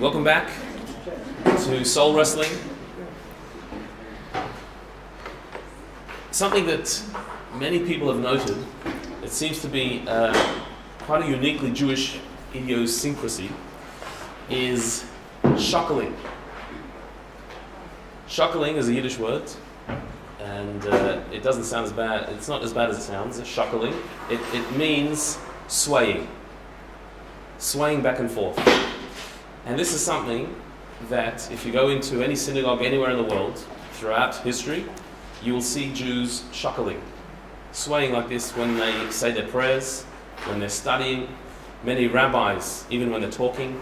Welcome back to Soul Wrestling. Something that many people have noted, it seems to be quite a uniquely Jewish idiosyncrasy, is shuckling. Shuckling is a Yiddish word, and it doesn't sound as bad. It's not as bad as it sounds. It's shuckling. It means swaying back and forth. And this is something that if you go into any synagogue anywhere in the world, throughout history, you will see Jews shuckling, swaying like this when they say their prayers, when they're studying. Many rabbis, even when they're talking,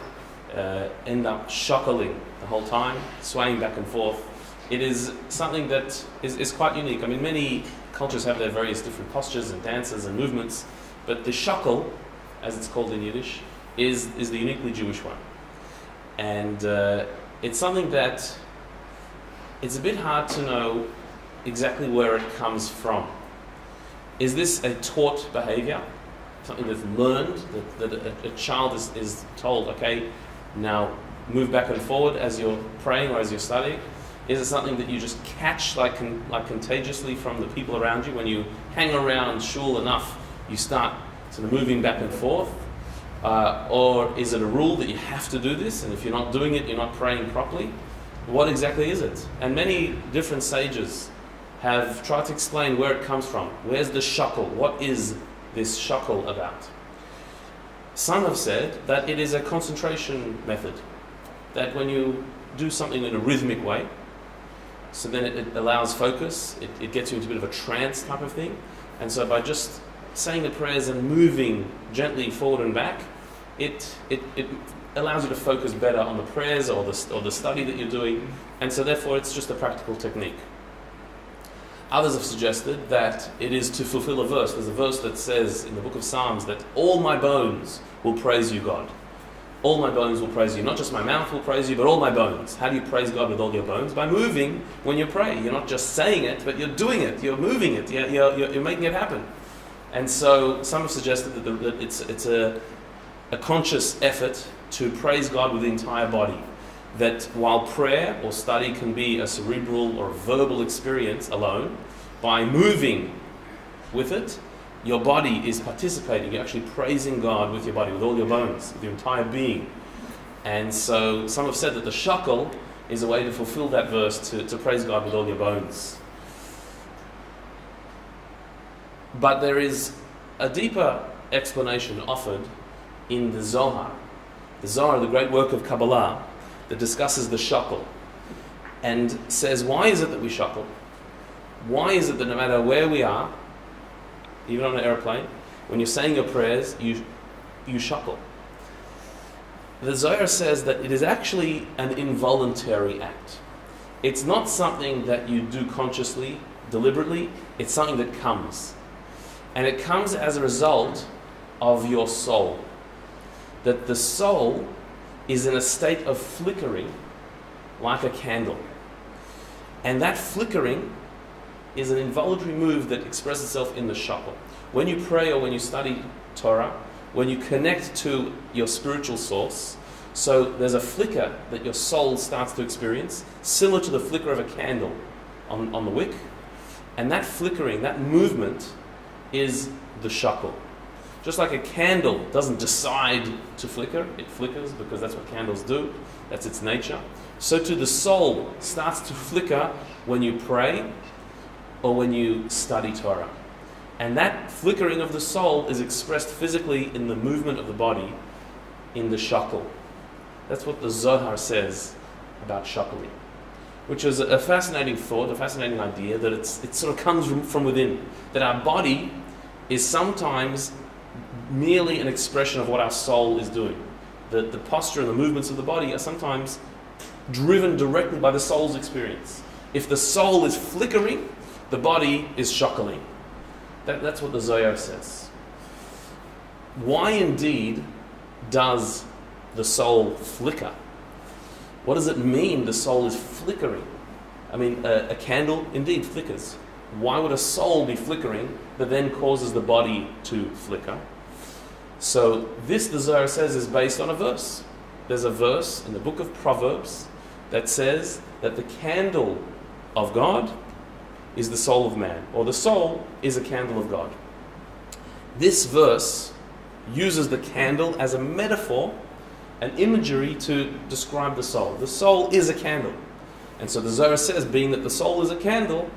end up shuckling the whole time, swaying back and forth. It is something that is quite unique. I mean, many cultures have their various different postures and dances and movements, but the shuckle, as it's called in Yiddish, is the uniquely Jewish one. And it's something that it's a bit hard to know exactly where it comes from. Is this a taught behavior? Something that's learned, that a child is told, okay, now move back and forward as you're praying or as you're studying? Is it something that you just catch like contagiously from the people around you? When you hang around shul enough, you start sort of moving back and forth? Or is it a rule that you have to do this, and if you're not doing it, you're not praying properly? What exactly is it? And many different sages have tried to explain where it comes from. Where's the shuckle? What is this shuckle about? Some have said that it is a concentration method, that when you do something in a rhythmic way, so then it allows focus, it gets you into a bit of a trance type of thing, and so by just saying the prayers and moving gently forward and back, it allows you to focus better on the prayers or the study that you're doing, and so therefore it's just a practical technique. Others have suggested that it is to fulfill a verse. There's a verse that says in the book of Psalms that all my bones will praise you, God. All my bones will praise you. Not just my mouth will praise you, but all my bones. How do you praise God with all your bones? By moving when you pray. You're not just saying it, but you're doing it. You're moving it. You're making it happen. And so some have suggested that it's a conscious effort to praise God with the entire body. That while prayer or study can be a cerebral or verbal experience alone, by moving with it, your body is participating. You're actually praising God with your body, with all your bones, with your entire being. And so some have said that the shuckle is a way to fulfill that verse, to praise God with all your bones. But there is a deeper explanation offered in the Zohar. The Zohar, the great work of Kabbalah, that discusses the shuckle and says, why is it that we shuckle? Why is it that no matter where we are, even on an airplane, when you're saying your prayers, you shuckle? The Zohar says that it is actually an involuntary act. It's not something that you do consciously, deliberately. It's something that comes. And it comes as a result of your soul. That the soul is in a state of flickering like a candle. And that flickering is an involuntary move that expresses itself in the shuckle. When you pray or when you study Torah, when you connect to your spiritual source, so there's a flicker that your soul starts to experience, similar to the flicker of a candle on the wick. And that flickering, that movement, is the shuckle. Just like a candle doesn't decide to flicker, it flickers because that's what candles do, that's its nature. So too the soul starts to flicker when you pray or when you study Torah. And that flickering of the soul is expressed physically in the movement of the body, in the shuckle. That's what the Zohar says about shuckling, which is a fascinating thought, a fascinating idea, that it sort of comes from within, that our body is sometimes merely an expression of what our soul is doing. The posture and the movements of the body are sometimes driven directly by the soul's experience. If the soul is flickering, the body is shuckling. That's what the Zohar says. Why indeed does the soul flicker? What does it mean the soul is flickering? I mean, a candle indeed flickers. Why would a soul be flickering that then causes the body to flicker? So this, the Zohar says, is based on a verse. there's a verse in the book of Proverbs that says that the candle of God is the soul of man, or the soul is a candle of God. This verse uses the candle as a metaphor, an imagery to describe the soul. The soul is a candle. And so the Zohar says, being that the soul is a candle,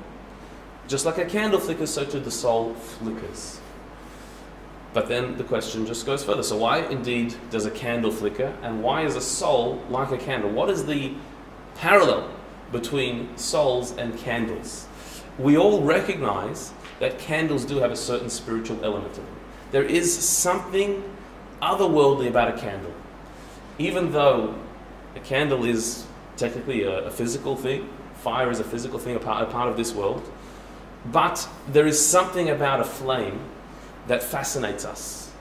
just like a candle flickers, so too the soul flickers. But then the question just goes further. So why indeed does a candle flicker? And why is a soul like a candle? What is the parallel between souls and candles? We all recognize that candles do have a certain spiritual element to them. There is something otherworldly about a candle. Even though a candle is technically a physical thing, fire is a physical thing, a part of this world, but there is something about a flame that fascinates us.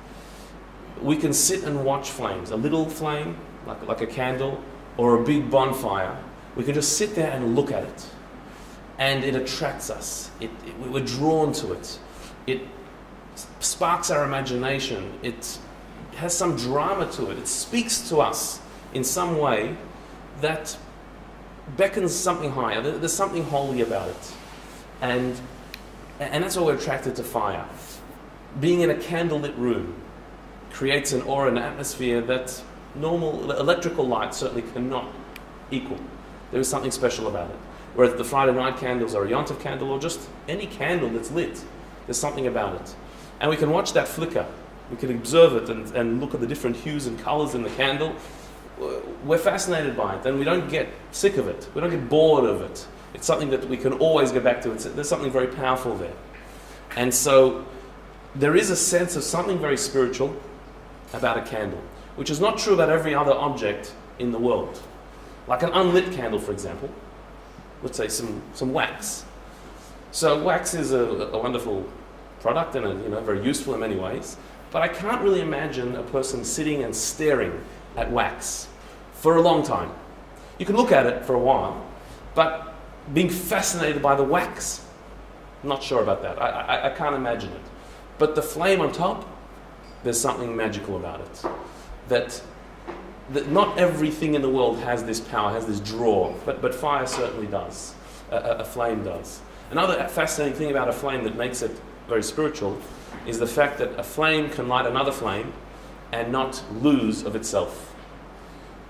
We can sit and watch flames, a little flame, like a candle, or a big bonfire. We can just sit there and look at it, and it attracts us. We're drawn to it. It sparks our imagination. It has some drama to it. It speaks to us in some way that beckons something higher. There's something holy about it. And that's why we're attracted to fire. Being in a candlelit room creates an aura, an atmosphere that normal electrical light certainly cannot equal. There is something special about it. Whereas the Friday night candles or a Yom Tov candle or just any candle that's lit, there's something about it. And we can watch that flicker. We can observe it and look at the different hues and colors in the candle. We're fascinated by it, and we don't get sick of it. We don't get bored of it. It's something that we can always go back to. There's something very powerful there. And so there is a sense of something very spiritual about a candle, which is not true about every other object in the world. Like an unlit candle, for example. Let's say some wax. So wax is a wonderful product and very useful in many ways. But I can't really imagine a person sitting and staring at wax for a long time. You can look at it for a while, but being fascinated by the wax, I'm not sure about that. I can't imagine it. But the flame on top, there's something magical about it. That not everything in the world has this power, has this draw, but fire certainly does. A flame does. Another fascinating thing about a flame that makes it very spiritual is the fact that a flame can light another flame and not lose of itself.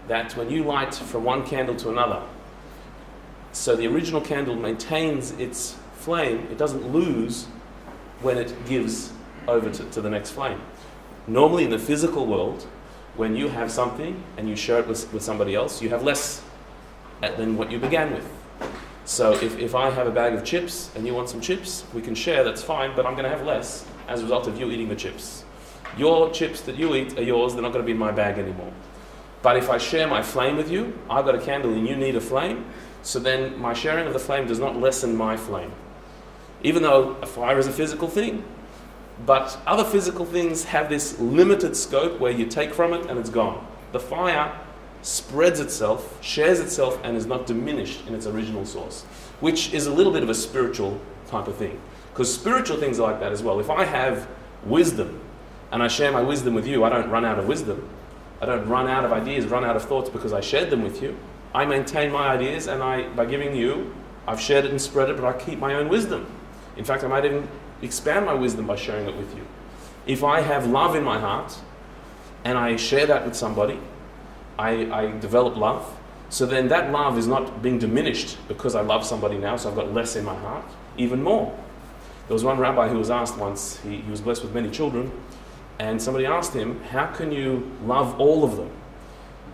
That when you light from one candle to another, so the original candle maintains its flame, it doesn't lose when it gives over to the next flame. Normally in the physical world, when you have something and you share it with somebody else, you have less than what you began with. So if I have a bag of chips and you want some chips, we can share, that's fine, but I'm going to have less as a result of you eating the chips. Your chips that you eat are yours, they're not going to be in my bag anymore. But if I share my flame with you, I've got a candle and you need a flame, so then my sharing of the flame does not lessen my flame. Even though a fire is a physical thing, but other physical things have this limited scope where you take from it and it's gone. The fire spreads itself, shares itself, and is not diminished in its original source, which is a little bit of a spiritual type of thing. Because spiritual things are like that as well. If I have wisdom and I share my wisdom with you, I don't run out of wisdom. I don't run out of ideas, run out of thoughts because I shared them with you. I maintain my ideas, and by giving you, I've shared it and spread it, but I keep my own wisdom. In fact, I might even expand my wisdom by sharing it with you. If I have love in my heart and I share that with somebody, I develop love. So then that love is not being diminished because I love somebody now, so I've got less in my heart, even more. There was one rabbi who was asked once, he was blessed with many children, and somebody asked him, how can you love all of them?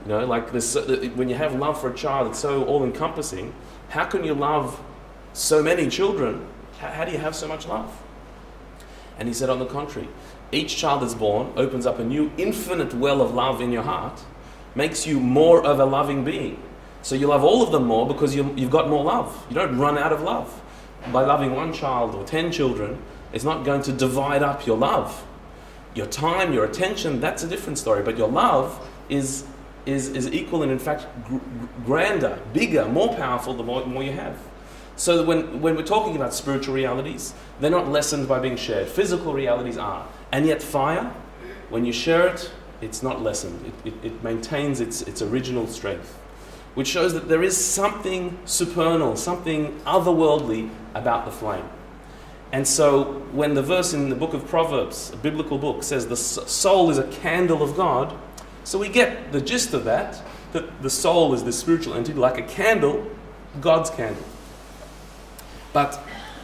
Like this, when you have love for a child, it's so all-encompassing. How can you love so many children? How do you have so much love? And he said, on the contrary, each child that's born opens up a new infinite well of love in your heart, makes you more of a loving being. So you love all of them more because you've got more love. You don't run out of love. By loving one child or 10 children, it's not going to divide up your love. Your time, your attention, that's a different story. But your love is equal and in fact grander, bigger, more powerful the more you have. So when we're talking about spiritual realities, they're not lessened by being shared. Physical realities are. And yet fire, when you share it, it's not lessened. It maintains its original strength, which shows that there is something supernal, something otherworldly about the flame. And so when the verse in the book of Proverbs, a biblical book, says the soul is a candle of God, so we get the gist of that the soul is this spiritual entity, like a candle, God's candle. But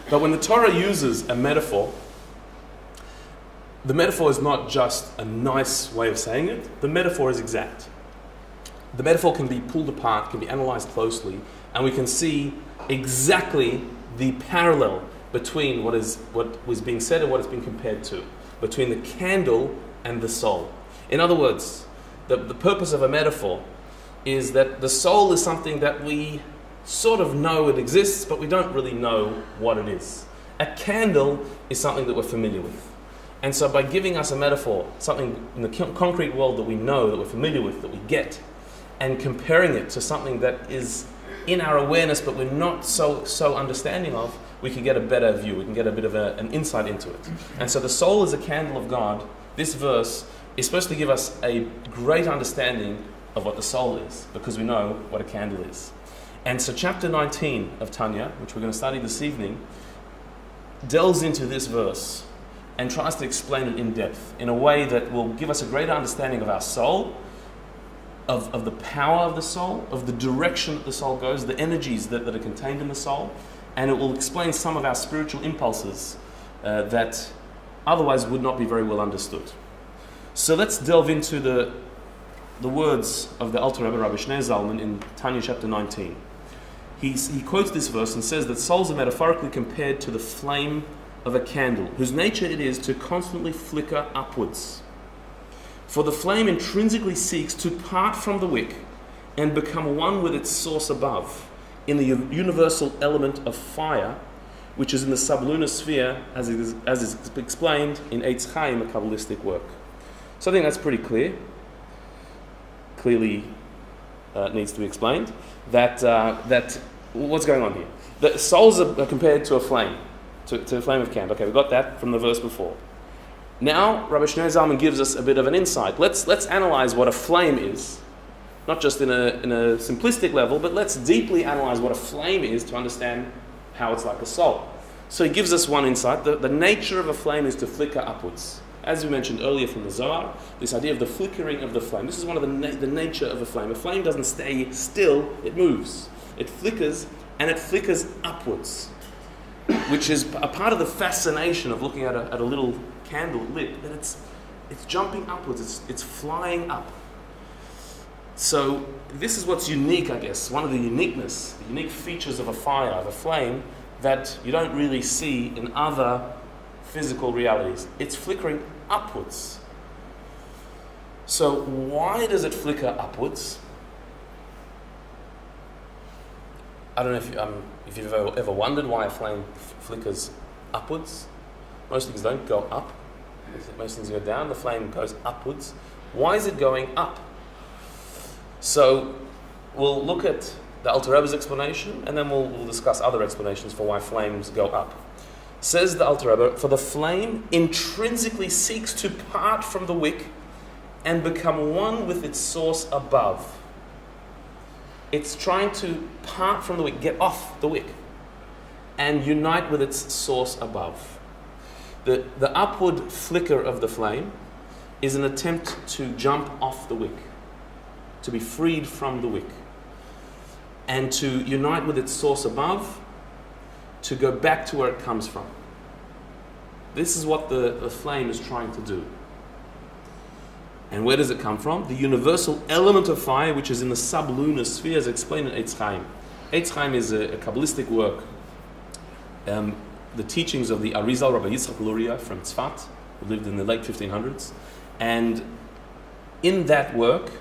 when the Torah uses a metaphor, the metaphor is not just a nice way of saying it, the metaphor is exact. The metaphor can be pulled apart, can be analysed closely, and we can see exactly the parallel between what was being said and what it's being compared to, between the candle and the soul. In other words, the purpose of a metaphor is that the soul is something that we sort of know it exists, but we don't really know what it is. A candle is something that we're familiar with. And so by giving us a metaphor, something in the concrete world that we know, that we're familiar with, that we get, and comparing it to something that is in our awareness but we're not so understanding of, we can get a better view, we can get a bit of an insight into it. And so the soul is a candle of God. This verse is supposed to give us a great understanding of what the soul is, because we know what a candle is. And so chapter 19 of Tanya, which we're going to study this evening, delves into this verse and tries to explain it in depth in a way that will give us a greater understanding of our soul, of the power of the soul, of the direction that the soul goes, the energies that are contained in the soul, and it will explain some of our spiritual impulses that otherwise would not be very well understood. So let's delve into the words of the Alter Rebbe, Rabbi Shneur Zalman, in Tanya chapter 19. He quotes this verse and says that souls are metaphorically compared to the flame of a candle, whose nature it is to constantly flicker upwards. For the flame intrinsically seeks to part from the wick and become one with its source above, in the universal element of fire, which is in the sublunar sphere, as is explained in Eitz Chaim, a Kabbalistic work. So I think that's pretty clear. Clearly needs to be explained. That what's going on here? The souls are compared to a flame, to a flame of candle. Okay, we got that from the verse before. Now, Rabbi Shneur Zalman gives us a bit of an insight. Let's analyze what a flame is, not just in a simplistic level, but let's deeply analyze what a flame is to understand how it's like a soul. So he gives us one insight. The nature of a flame is to flicker upwards. As we mentioned earlier from the Zohar, this idea of the flickering of the flame. This is one of the nature of a flame. A flame doesn't stay still, it moves. It flickers, and it flickers upwards, which is a part of the fascination of looking at a little candle lit, that it's jumping upwards, it's flying up. So this is what's unique, I guess, one of the unique features of a fire, of a flame, that you don't really see in other physical realities. It's flickering upwards. So why does it flicker upwards? I don't know if you've ever wondered why a flame flickers upwards. Most things don't go up. Most things go down. The flame goes upwards. Why is it going up? So we'll look at the Alter Rebbe's explanation, and then we'll discuss other explanations for why flames go up. Says the Alter Rebbe, for the flame intrinsically seeks to part from the wick and become one with its source above. It's trying to part from the wick, get off the wick, and unite with its source above. The upward flicker of the flame is an attempt to jump off the wick, to be freed from the wick, and to unite with its source above, to go back to where it comes from. This is what the flame is trying to do. And where does it come from? The universal element of fire, which is in the sublunar sphere, as explained in Eitz Chaim. Eitz Chaim is a Kabbalistic work. The teachings of the Arizal, Rabbi Yitzchak Luria from Tzfat, who lived in the late 1500s. And in that work,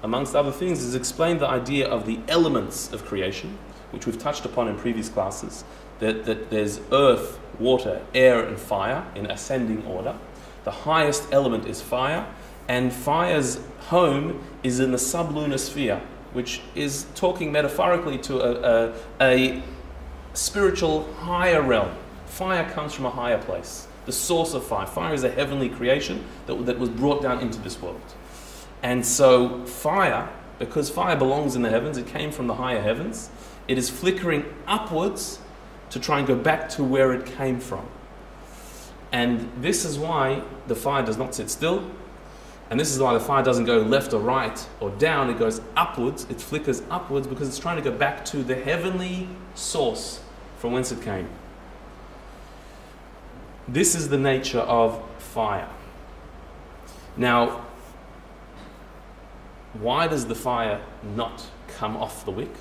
amongst other things, is explained the idea of the elements of creation, which we've touched upon in previous classes, that there's earth, water, air, and fire in ascending order. The highest element is fire, and fire's home is in the sublunar sphere, which is talking metaphorically to a spiritual higher realm. Fire comes from a higher place, the source of fire. Fire is a heavenly creation that was brought down into this world. And so fire, because fire belongs in the heavens, it came from the higher heavens, it is flickering upwards to try and go back to where it came from. And this is why the fire does not sit still, and this is why the fire doesn't go left or right or down, it goes upwards, it flickers upwards because it's trying to go back to the heavenly source from whence it came. This is the nature of fire. Now, why does the fire not come off the wick?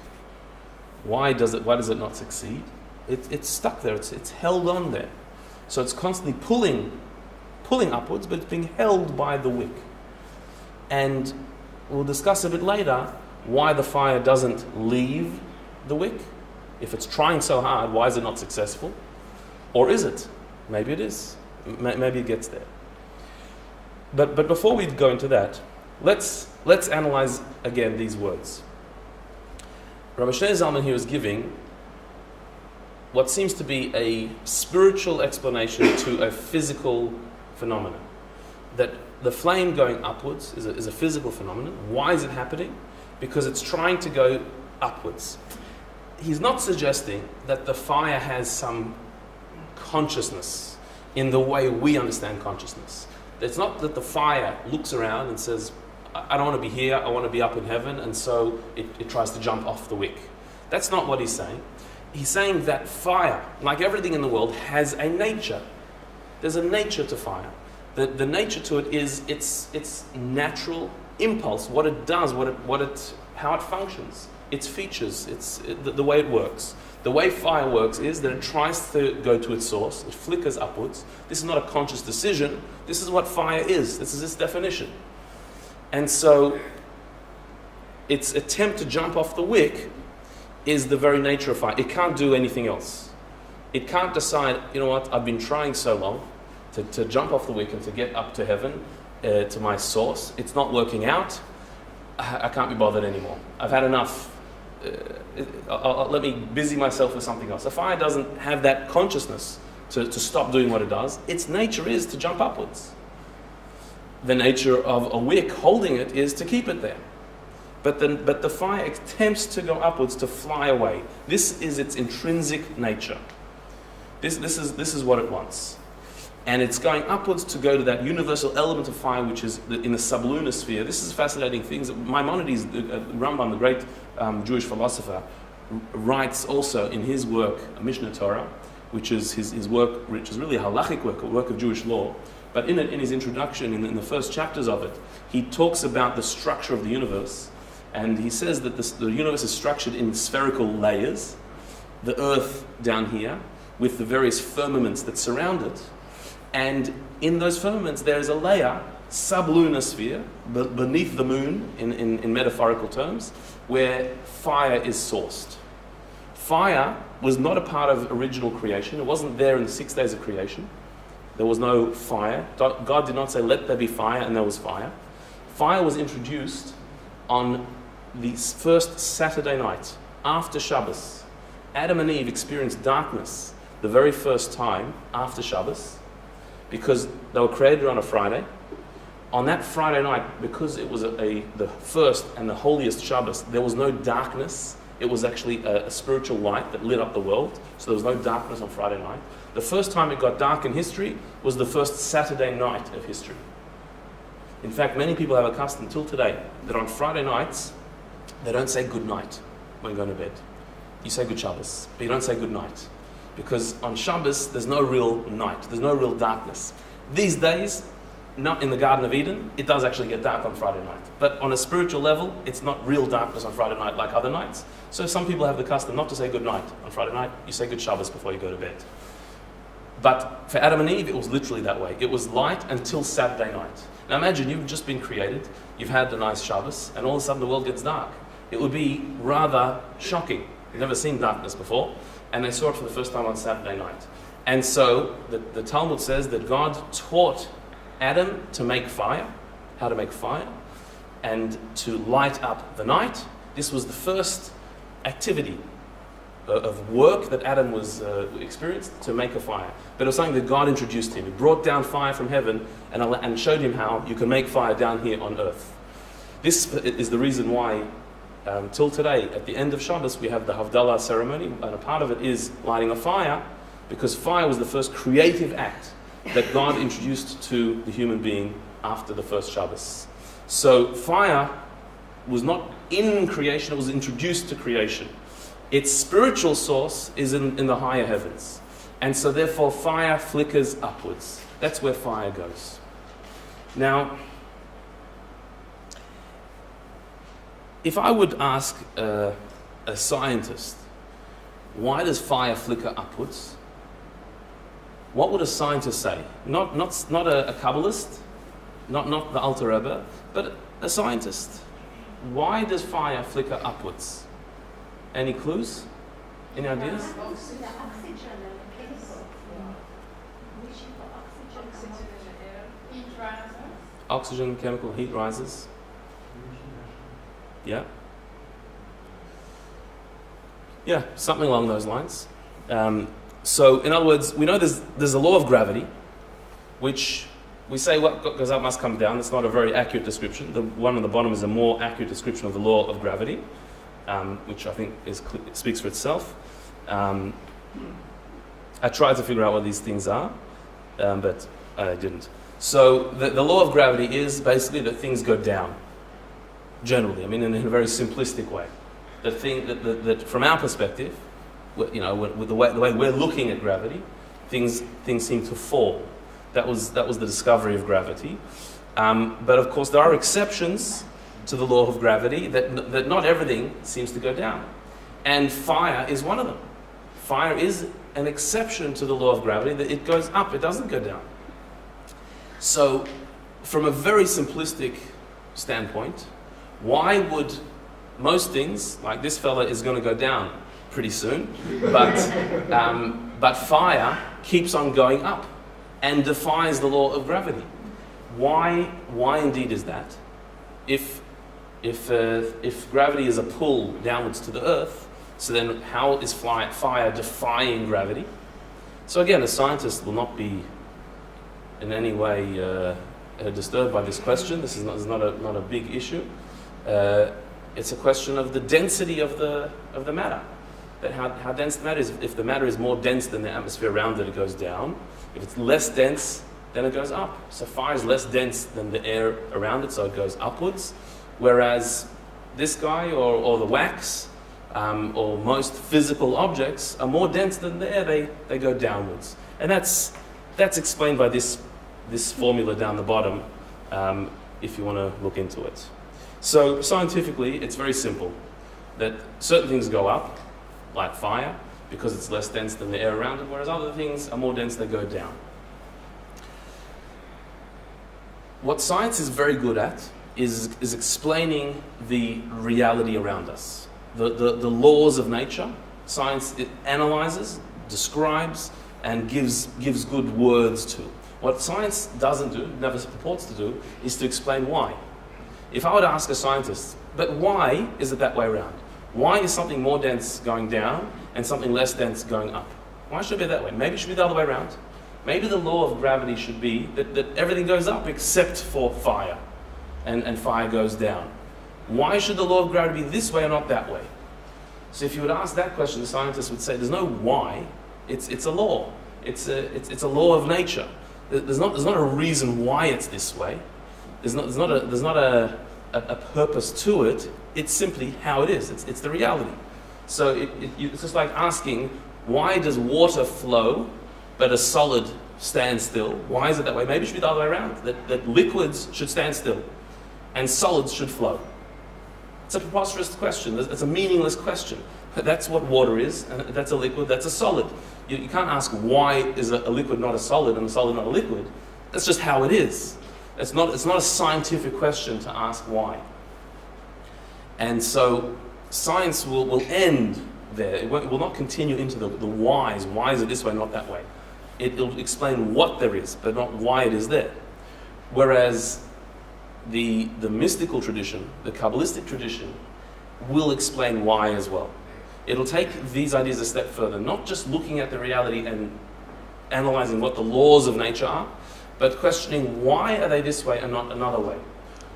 Why does it not succeed? It's stuck there, it's held on there. So it's constantly pulling upwards, but it's being held by the wick. And we'll discuss a bit later why the fire doesn't leave the wick. If it's trying so hard, why is it not successful? Or is it? Maybe it is. Maybe it gets there. But before we go into that, let's analyze again these words. Rabbi Zalman here is giving what seems to be a spiritual explanation to a physical phenomenon. That the flame going upwards is a physical phenomenon. Why is it happening? Because it's trying to go upwards. He's not suggesting that the fire has some consciousness in the way we understand consciousness. It's not that the fire looks around and says, I don't want to be here, I want to be up in heaven, and so it tries to jump off the wick. That's not what he's saying. He's saying that fire, like everything in the world, has a nature. There's a nature to fire. The nature to it is its natural impulse, what it does, how it functions, its features, the way it works. The way fire works is that it tries to go to its source, it flickers upwards. This is not a conscious decision, this is what fire is, this is its definition. And so its attempt to jump off the wick is the very nature of fire. It can't do anything else. It can't decide, you know what, I've been trying so long to jump off the wick and to get up to heaven, to my source. It's not working out. I can't be bothered anymore. I've had enough. Let me busy myself with something else. A fire doesn't have that consciousness to stop doing what it does. Its nature is to jump upwards. The nature of a wick holding it is to keep it there. But the fire attempts to go upwards, to fly away. This is its intrinsic nature. This is what it wants. And it's going upwards to go to that universal element of fire, which is in the sublunar sphere. This is fascinating things. Maimonides, Rambam, the great Jewish philosopher, writes also in his work, Mishnah Torah, which is his work, which is really a halachic work, a work of Jewish law. But in his introduction, in the first chapters of it, he talks about the structure of the universe. And he says that the universe is structured in spherical layers, the earth down here, with the various firmaments that surround it. And in those firmaments there is a layer, sublunar sphere, beneath the moon, in metaphorical terms, where fire is sourced. Fire was not a part of original creation. It wasn't there in the 6 days of creation. There was no fire. God did not say, let there be fire, and there was fire. Fire was introduced on the first Saturday night, after Shabbos. Adam and Eve experienced darkness the very first time after Shabbos, because they were created on a Friday. On that Friday night, because it was the first and the holiest Shabbos, there was no darkness. It was actually a spiritual light that lit up the world, so there was no darkness on Friday night. The first time it got dark in history was the first Saturday night of history. In fact, many people have a custom till today that on Friday nights, they don't say good night when going to bed. You say good Shabbos, but you don't say good night. Because on Shabbos, there's no real night, there's no real darkness. These days, not in the Garden of Eden, it does actually get dark on Friday night. But on a spiritual level, it's not real darkness on Friday night like other nights. So some people have the custom not to say good night on Friday night, you say good Shabbos before you go to bed. But for Adam and Eve, it was literally that way. It was light until Saturday night. Now imagine you've just been created, you've had a nice Shabbos, and all of a sudden the world gets dark. It would be rather shocking. You've never seen darkness before. And they saw it for the first time on Saturday night. And so the Talmud says that God taught Adam to make fire, how to make fire, and to light up the night. This was the first activity of work that Adam was experienced to make a fire. But it was something that God introduced him. He brought down fire from heaven and showed him how you can make fire down here on earth. This is the reason why, till today, at the end of Shabbos, we have the Havdalah ceremony, and a part of it is lighting a fire, because fire was the first creative act that God introduced to the human being after the first Shabbos. So fire was not in creation, it was introduced to creation. Its spiritual source is in the higher heavens. And so therefore fire flickers upwards. That's where fire goes. Now, if I would ask a scientist, why does fire flicker upwards? What would a scientist say? Not a Kabbalist, not the Alter Rebbe, but a scientist. Why does fire flicker upwards? Any clues? Any ideas? Oxygen, chemical heat rises. Yeah. Yeah, something along those lines. So, in other words, we know there's a law of gravity, which we say what goes up must come down. It's not a very accurate description. The one on the bottom is a more accurate description of the law of gravity, which I think speaks for itself. I tried to figure out what these things are, but I didn't. So the law of gravity is basically that things go down, generally. I mean, in a very simplistic way. That from our perspective, you know, with the way we're looking at gravity, things seem to fall. That was the discovery of gravity. But of course, there are exceptions to the law of gravity. That not everything seems to go down, and fire is one of them. Fire is an exception to the law of gravity. That it goes up, it doesn't go down. So, from a very simplistic standpoint, why would most things, like this fella is going to go down pretty soon, but fire keeps on going up and defies the law of gravity? Why indeed is that? If gravity is a pull downwards to the earth, so then how is fire defying gravity? So again, a scientist will not be in any way disturbed by this question. This is not a big issue. It's a question of the density of the matter. That how dense the matter is. If the matter is more dense than the atmosphere around it, it goes down. If it's less dense, then it goes up. So fire is less dense than the air around it, so it goes upwards. Whereas this guy or the wax or most physical objects are more dense than the air. They go downwards, and that's explained by this formula down the bottom. If you want to look into it. So scientifically, it's very simple. That certain things go up, like fire, because it's less dense than the air around it, whereas other things are more dense, they go down. What science is very good at is explaining the reality around us. The laws of nature. Science, it analyzes, describes, and gives good words to. What science doesn't do, never purports to do, is to explain why. If I were to ask a scientist, but why is it that way around? Why is something more dense going down and something less dense going up? Why should it be that way? Maybe it should be the other way around. Maybe the law of gravity should be that everything goes up except for fire, and fire goes down. Why should the law of gravity be this way or not that way? So if you would ask that question, the scientist would say, there's no why, it's a law. It's a law of nature. There's not a reason why it's this way. There's not a purpose to it. It's simply how it is. It's the reality. So it's just like asking, why does water flow but a solid stands still? Why is it that way? Maybe it should be the other way around. That liquids should stand still and solids should flow. It's a preposterous question. It's a meaningless question. But that's what water is. That's a liquid. That's a solid. You can't ask why is a liquid not a solid and a solid not a liquid. That's just how it is. It's not a scientific question to ask why. And so science will end there. It will not continue into the whys. Why is it this way, not that way? It'll explain what there is, but not why it is there. Whereas the mystical tradition, the Kabbalistic tradition, will explain why as well. It'll take these ideas a step further, not just looking at the reality and analyzing what the laws of nature are, but questioning why are they this way and not another way?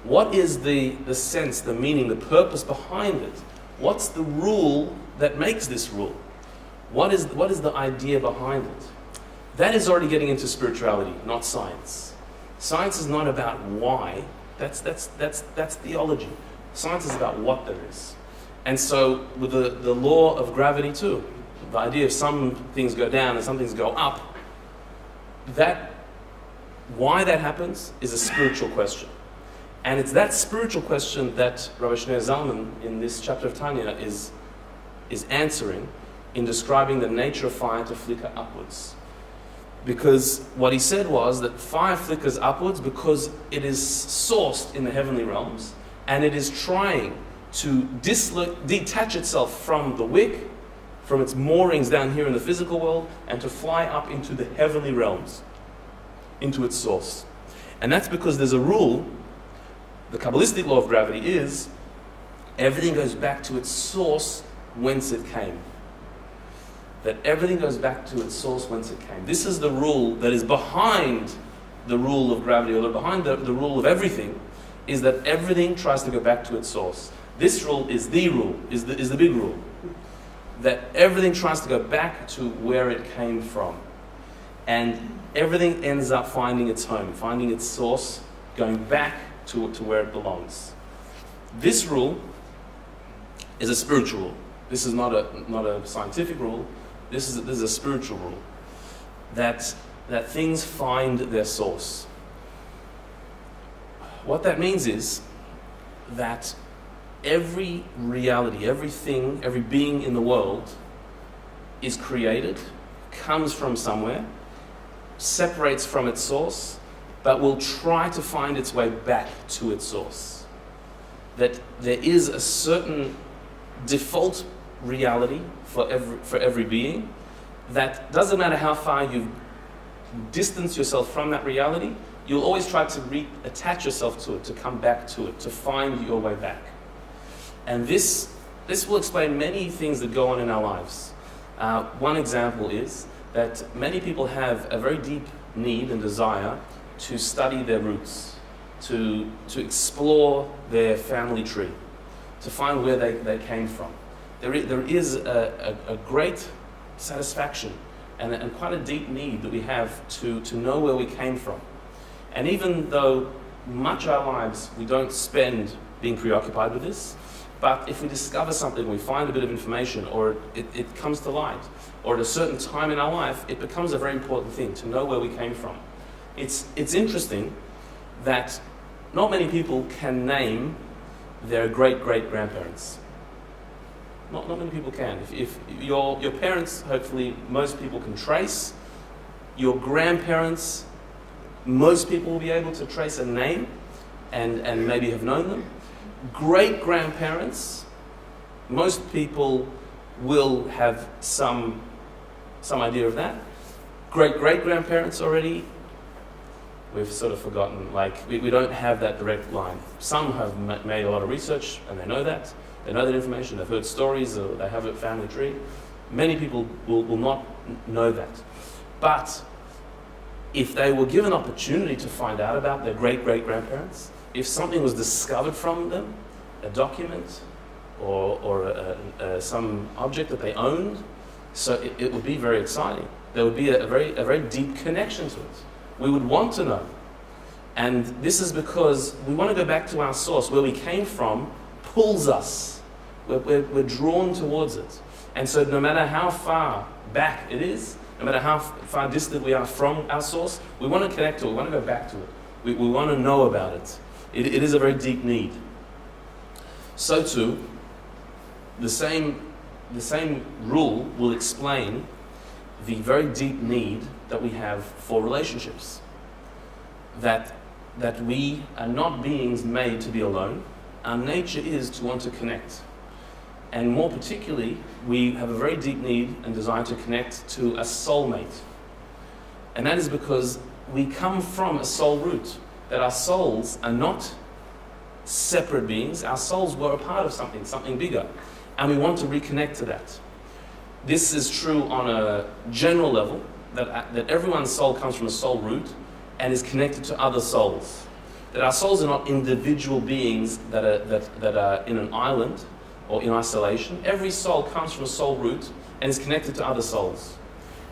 What is the sense, the meaning, the purpose behind it? What's the rule that makes this rule? What is the idea behind it? That is already getting into spirituality, not science. Science is not about why. That's theology. Science is about what there is. And so with the law of gravity too, the idea of some things go down and some things go up, why that happens is a spiritual question. And it's that spiritual question that Rabbi Shneur Zalman in this chapter of Tanya is answering in describing the nature of fire to flicker upwards. Because what he said was that fire flickers upwards because it is sourced in the heavenly realms and it is trying to detach itself from the wick, from its moorings down here in the physical world, and to fly up into the heavenly realms, into its source. And that's because there's a rule, the Kabbalistic law of gravity is, everything goes back to its source whence it came. That everything goes back to its source whence it came. This is the rule that is behind the rule of gravity, or behind the rule of everything, is that everything tries to go back to its source. This rule is the rule, is the big rule. That everything tries to go back to where it came from. And everything ends up finding its home, finding its source, going back to where it belongs. This rule is a spiritual rule. This is not a scientific rule. This is a spiritual rule. That things find their source. What that means is that every reality, everything, every being in the world is created, comes from somewhere, separates from its source, but will try to find its way back to its source. That there is a certain default reality for every being that doesn't matter how far you've distanced yourself from that reality, you'll always try to reattach yourself to it, to come back to it, to find your way back. And this will explain many things that go on in our lives. One example is that many people have a very deep need and desire to study their roots, to explore their family tree, to find where they came from. There is a great satisfaction and quite a deep need that we have to know where we came from. And even though much of our lives we don't spend being preoccupied with this, but if we discover something, we find a bit of information, or it comes to light, or at a certain time in our life, it becomes a very important thing to know where we came from. It's interesting that not many people can name their great-great-grandparents. Not many people can. If your parents, hopefully most people can trace. Your grandparents, most people will be able to trace a name and maybe have known them. Great-grandparents, most people will have some idea of that. Great-great-grandparents already, we've sort of forgotten. Like, we don't have that direct line. Some have made a lot of research and they know that. They know that information, they've heard stories, or they have a family tree. Many people will not know that. But if they were given opportunity to find out about their great-great-grandparents, if something was discovered from them, a document or some object that they owned, so it would be very exciting. There would be a very deep connection to it. We would want to know. And this is because we want to go back to our source. Where we came from pulls us. We're drawn towards it. And so no matter how far back it is, no matter how far distant we are from our source, we want to connect to it. We want to go back to it. We want to know about it. It is a very deep need. So too, the same rule will explain the very deep need that we have for relationships. That we are not beings made to be alone. Our nature is to want to connect. And more particularly, we have a very deep need and desire to connect to a soulmate. And that is because we come from a soul root, that our souls are not separate beings. Our souls were a part of something bigger. And we want to reconnect to that. This is true on a general level, that everyone's soul comes from a soul root and is connected to other souls. that our souls are not individual beings that are in an island or in isolation. Every soul comes from a soul root and is connected to other souls.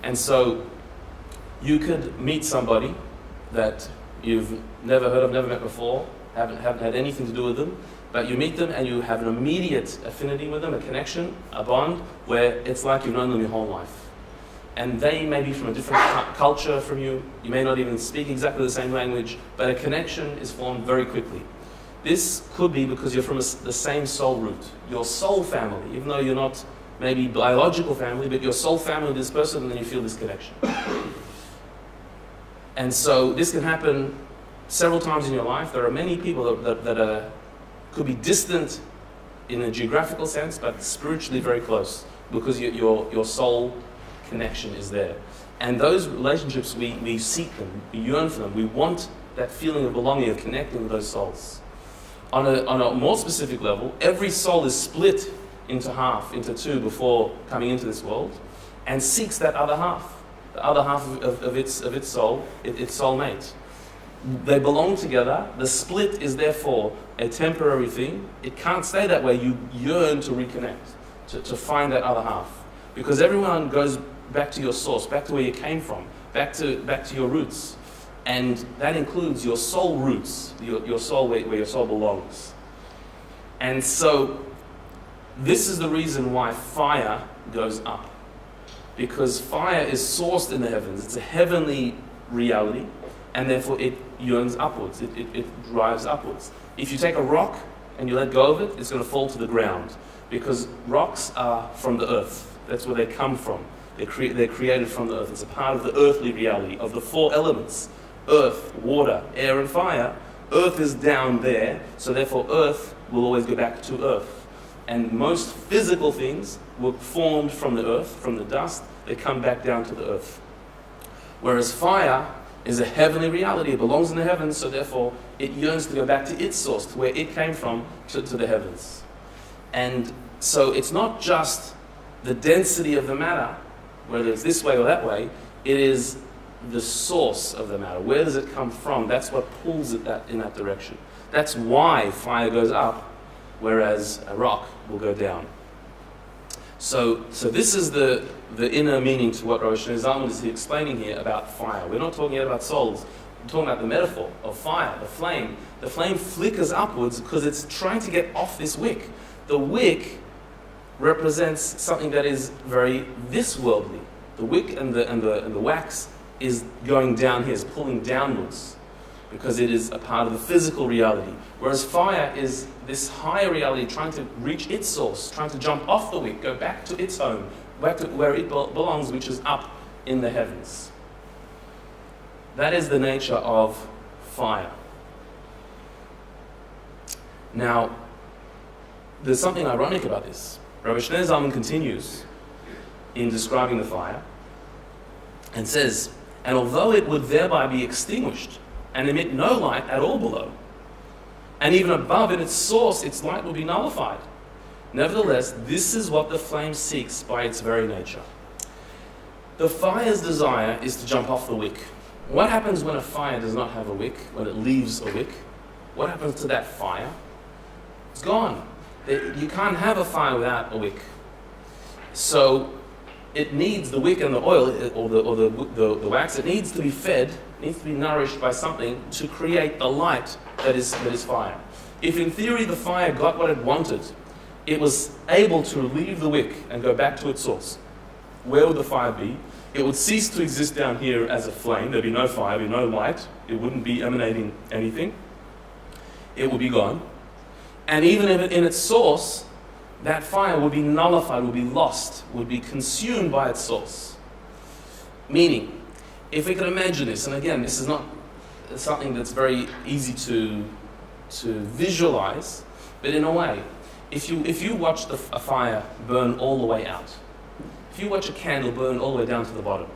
And so you could meet somebody that you've never heard of, never met before, haven't had anything to do with them, but you meet them and you have an immediate affinity with them, a connection, a bond, where it's like you've known them your whole life. And they may be from a different culture from you. You may not even speak exactly the same language, but a connection is formed very quickly. This could be because you're from the same soul root, your soul family, even though you're not maybe biological family, but your soul family with this person, and then you feel this connection. And so this can happen several times in your life. There are many people that could be distant in a geographical sense, but spiritually very close, because your soul connection is there. And those relationships, we seek them, we yearn for them, we want that feeling of belonging, of connecting with those souls. On a more specific level, every soul is split into two before coming into this world, and seeks that other half, the other half of its soul, its soulmate. They belong together. The split is therefore a temporary thing. It can't stay that way. You yearn to reconnect, to find that other half, because everyone goes back to your source, back to where you came from, back to your roots. And that includes your soul roots, your soul, where your soul belongs. And so this is the reason why fire goes up. Because fire is sourced in the heavens. It's a heavenly reality, and therefore it yearns upwards. It drives upwards. If you take a rock and you let go of it, it's going to fall to the ground. Because rocks are from the earth. That's where they come from. They're created from the earth. It's a part of the earthly reality of the four elements: earth, water, air, and fire. Earth is down there, so therefore earth will always go back to earth. And most physical things were formed from the earth, from the dust. They come back down to the earth. Whereas fire is a heavenly reality. It belongs in the heavens, so therefore it yearns to go back to its source, to where it came from, to the heavens. And so it's not just the density of the matter, whether it's this way or that way. It is the source of the matter. Where does it come from? That's what pulls it in that direction. That's why fire goes up, whereas a rock will go down. So this is the inner meaning to what Rabbi Zalman is explaining here about fire. We're not talking about souls. We're talking about the metaphor of fire, the flame. The flame flickers upwards because it's trying to get off this wick. The wick represents something that is very this worldly. The wick and the wax is going down here, is pulling downwards, because it is a part of the physical reality. Whereas fire is this higher reality trying to reach its source, trying to jump off the wick, go back to its home, back to where it belongs, which is up in the heavens. That is the nature of fire. Now, there's something ironic about this. Rabbi Zalman continues in describing the fire and says, "And although it would thereby be extinguished and emit no light at all below, and even above in its source its light will be nullified, nevertheless this is what the flame seeks by its very nature." The fire's desire is to jump off the wick. What happens when a fire does not have a wick, when it leaves a wick? What happens to that fire? It's gone. You can't have a fire without a wick. So it needs the wick and the oil, or the wax. It needs to be fed, needs to be nourished by something to create the light that is fire. If in theory the fire got what it wanted, it was able to leave the wick and go back to its source, where would the fire be? It would cease to exist down here as a flame. There'd be no fire, there'd be no light. It wouldn't be emanating anything. It would be gone. And even if in its source, that fire would be nullified, would be lost, would be consumed by its source. Meaning, if we can imagine this, and again, this is not something that's very easy to visualize, but in a way, if you watch a fire burn all the way out, if you watch a candle burn all the way down to the bottom,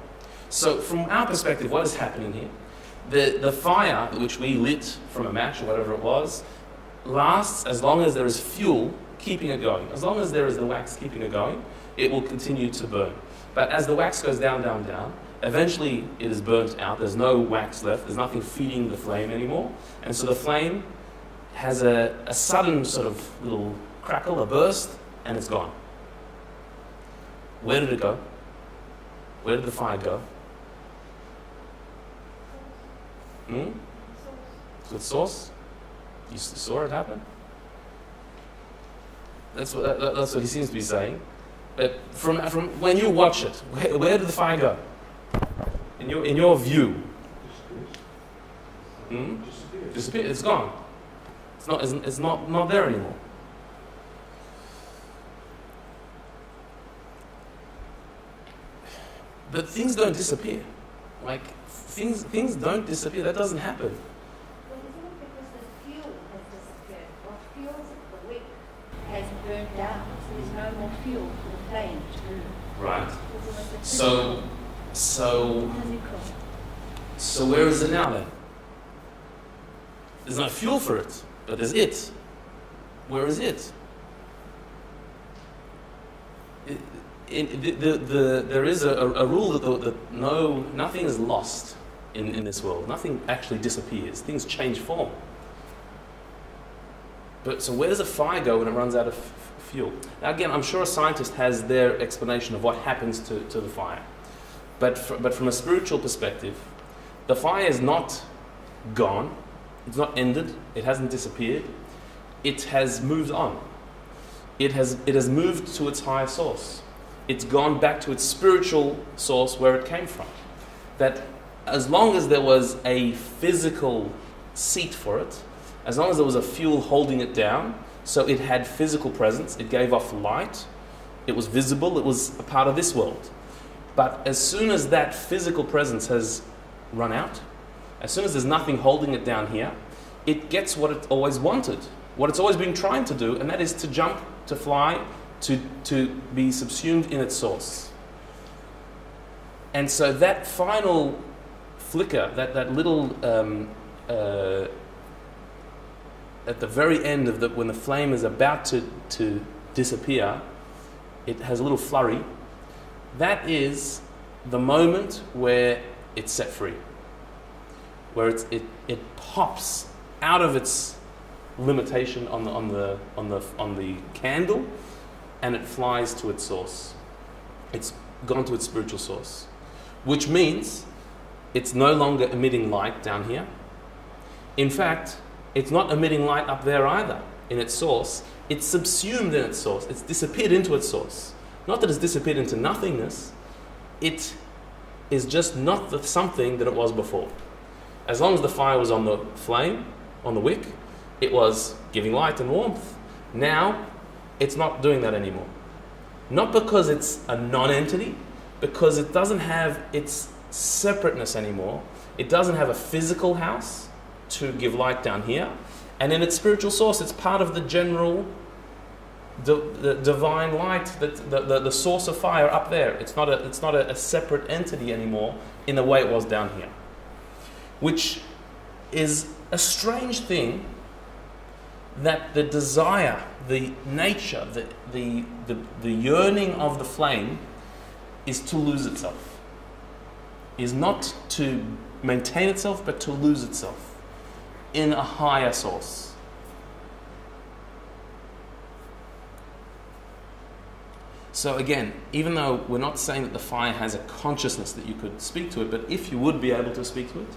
so from our perspective, what is happening here? The fire which we lit from a match or whatever it was lasts as long as there is fuel keeping it going. As long as there is the wax keeping it going, it will continue to burn. But as the wax goes down, down, down, eventually it is burnt out. There's no wax left. There's nothing feeding the flame anymore. And so the flame has a sudden sort of little crackle, a burst, and it's gone. Where did it go? Where did the fire go? To its source? You saw it happen? That's what he seems to be saying. But from when you watch it, where did the fire go? In your view? Disappeared. It's gone. It's not there anymore. But things don't disappear. Like things don't disappear. That doesn't happen. Well, isn't it because the fuel has disappeared? What fuels the wick has burnt down, so there's no more fuel for the flame to burn. Right. So So where is it now then? There's no fuel for it, but there's it. Where is it? There is a rule that nothing is lost in this world. Nothing actually disappears. Things change form. But so where does a fire go when it runs out of fuel? Now again, I'm sure a scientist has their explanation of what happens to the fire. But from a spiritual perspective, the fire is not gone. It's not ended. It hasn't disappeared. It has moved on. It has moved to its higher source. It's gone back to its spiritual source where it came from. That as long as there was a physical seat for it, as long as there was a fuel holding it down, so it had physical presence, it gave off light, it was visible, it was a part of this world. But as soon as that physical presence has run out, as soon as there's nothing holding it down here, it gets what it always wanted, what it's always been trying to do, and that is to jump, to fly, to be subsumed in its source. And so that final flicker, that little, at the very end of when the flame is about to disappear, it has a little flurry. That is the moment where it's set free, where it pops out of its limitation on the candle, and it flies to its source. It's gone to its spiritual source, which means it's no longer emitting light down here. In fact, it's not emitting light up there either in its source. It's subsumed in its source. It's disappeared into its source. Not that it's disappeared into nothingness. It is just not the something that it was before. As long as the fire was on the flame, on the wick, it was giving light and warmth. Now, it's not doing that anymore. Not because it's a non-entity, because it doesn't have its separateness anymore. It doesn't have a physical house to give light down here. And in its spiritual source, it's part of the general the divine light, the source of fire up there. It's not a separate entity anymore in the way it was down here. Which is a strange thing, that the desire, the nature, the yearning of the flame is to lose itself. Is not to maintain itself, but to lose itself in a higher source. So again, even though we're not saying that the fire has a consciousness that you could speak to it, but if you would be able to speak to it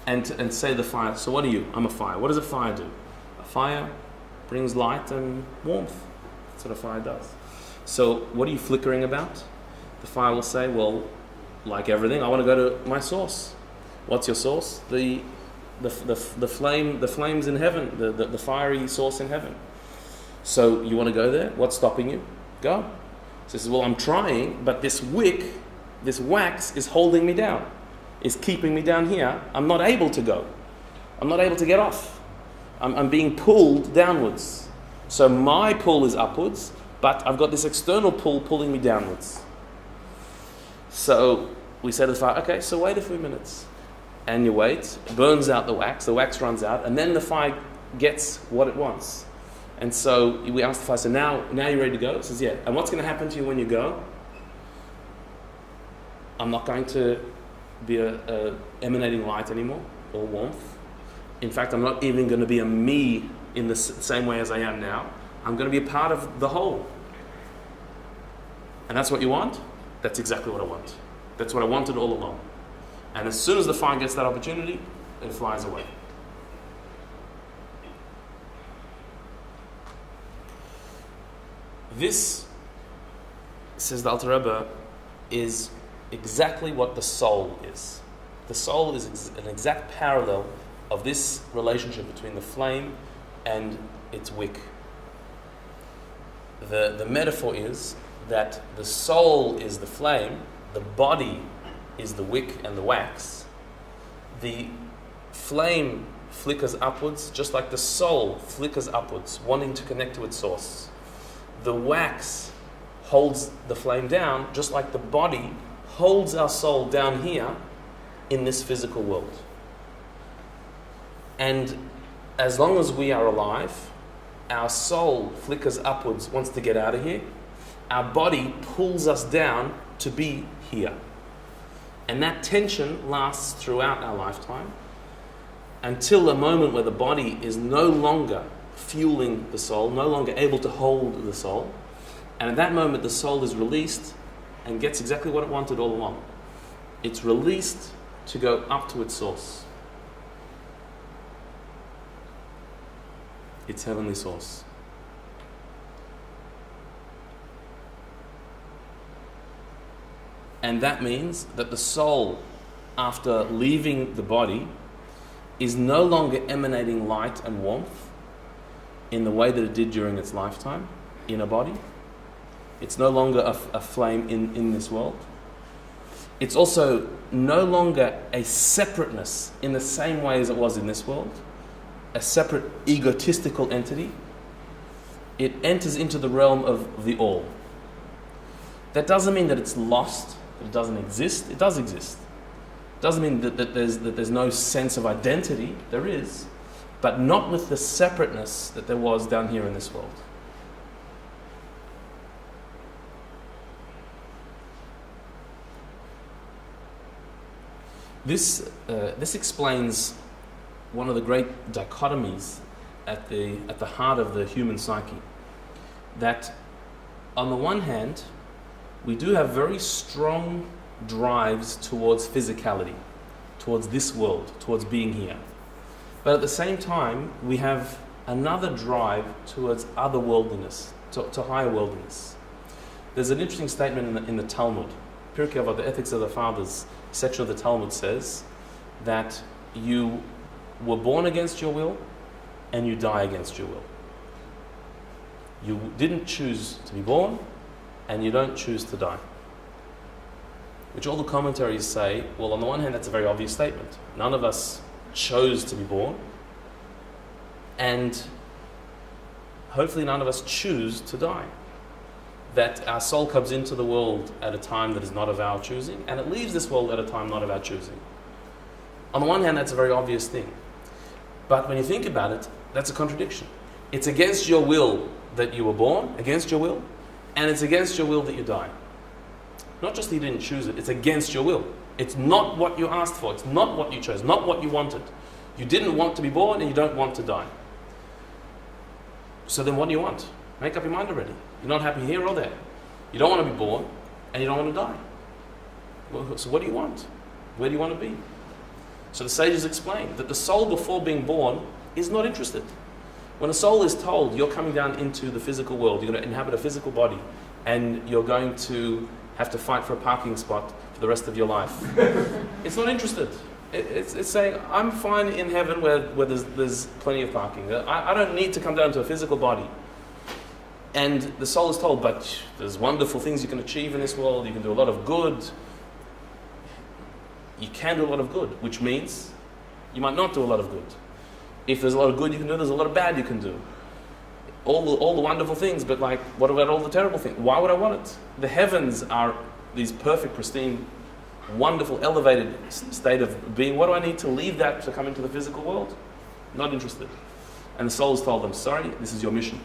and say the fire, so what are you? I'm a fire. What does a fire do? A fire brings light and warmth. That's what a fire does. So what are you flickering about? The fire will say, well, like everything, I want to go to my source. What's your source? The flames in heaven, the fiery source in heaven. So you want to go there? What's stopping you? Go. So he says, well, I'm trying, but this wick, this wax is holding me down. Is keeping me down here. I'm not able to go. I'm not able to get off. I'm being pulled downwards. So my pull is upwards, but I've got this external pull pulling me downwards. So we say to the fire, okay, so wait a few minutes. And you wait, it burns out the wax runs out, and then the fire gets what it wants. And so we ask the fire, so now you're ready to go? It says, yeah. And what's going to happen to you when you go? I'm not going to be emanating light anymore or warmth. In fact, I'm not even going to be a me in the same way as I am now. I'm going to be a part of the whole. And that's what you want? That's exactly what I want. That's what I wanted all along. And as soon as the fire gets that opportunity, it flies away. This, says the Alter Rebbe, is exactly what the soul is. The soul is an exact parallel of this relationship between the flame and its wick. The metaphor is that the soul is the flame, the body is the wick and the wax. The flame flickers upwards, just like the soul flickers upwards, wanting to connect to its source. The wax holds the flame down, just like the body holds our soul down here in this physical world. And as long as we are alive, our soul flickers upwards, wants to get out of here. Our body pulls us down to be here. And that tension lasts throughout our lifetime until a moment where the body is no longer fueling the soul, no longer able to hold the soul. And at that moment, the soul is released and gets exactly what it wanted all along. It's released to go up to its source, its heavenly source. And that means that the soul, after leaving the body, is no longer emanating light and warmth in the way that it did during its lifetime in a body. It's no longer a flame in this world. It's also no longer a separateness in the same way as it was in this world, a separate egotistical entity. It enters into the realm of the all. That doesn't mean that it's lost, that it doesn't exist. It does exist. It doesn't mean that there's no sense of identity. There is, but not with the separateness that there was down here in this world. This explains one of the great dichotomies at the heart of the human psyche. That on the one hand, we do have very strong drives towards physicality, towards this world, towards being here. But at the same time, we have another drive towards otherworldliness, to higher worldliness. There's an interesting statement in the Talmud, Pirkei Avot, the Ethics of the Fathers section of the Talmud says that you were born against your will and you die against your will. You didn't choose to be born and you don't choose to die. Which all the commentaries say, well, on the one hand, that's a very obvious statement. None of us chose to be born, and hopefully none of us choose to die. That our soul comes into the world at a time that is not of our choosing, and it leaves this world at a time not of our choosing. On the one hand, that's a very obvious thing. But when you think about it, that's a contradiction. It's against your will that you were born, against your will, and it's against your will that you die. Not just that you didn't choose it, it's against your will. It's not what you asked for, it's not what you chose, not what you wanted. You didn't want to be born and you don't want to die. So then what do you want? Make up your mind already. You're not happy here or there. You don't want to be born and you don't want to die. Well, so what do you want? Where do you want to be? So the sages explain that the soul before being born is not interested. When a soul is told you're coming down into the physical world, you're going to inhabit a physical body, and you're going to have to fight for a parking spot for the rest of your life, it's not interested. It's saying, I'm fine in heaven where there's plenty of parking. I don't need to come down to a physical body. And the soul is told, but there's wonderful things you can achieve in this world. You can do a lot of good. You can do a lot of good, which means you might not do a lot of good. If there's a lot of good you can do, there's a lot of bad you can do. All the wonderful things, but like, what about all the terrible things? Why would I want it? The heavens are these perfect, pristine, wonderful, elevated state of being. What do I need to leave that to come into the physical world? Not interested. And the soul has told them, sorry, this is your mission.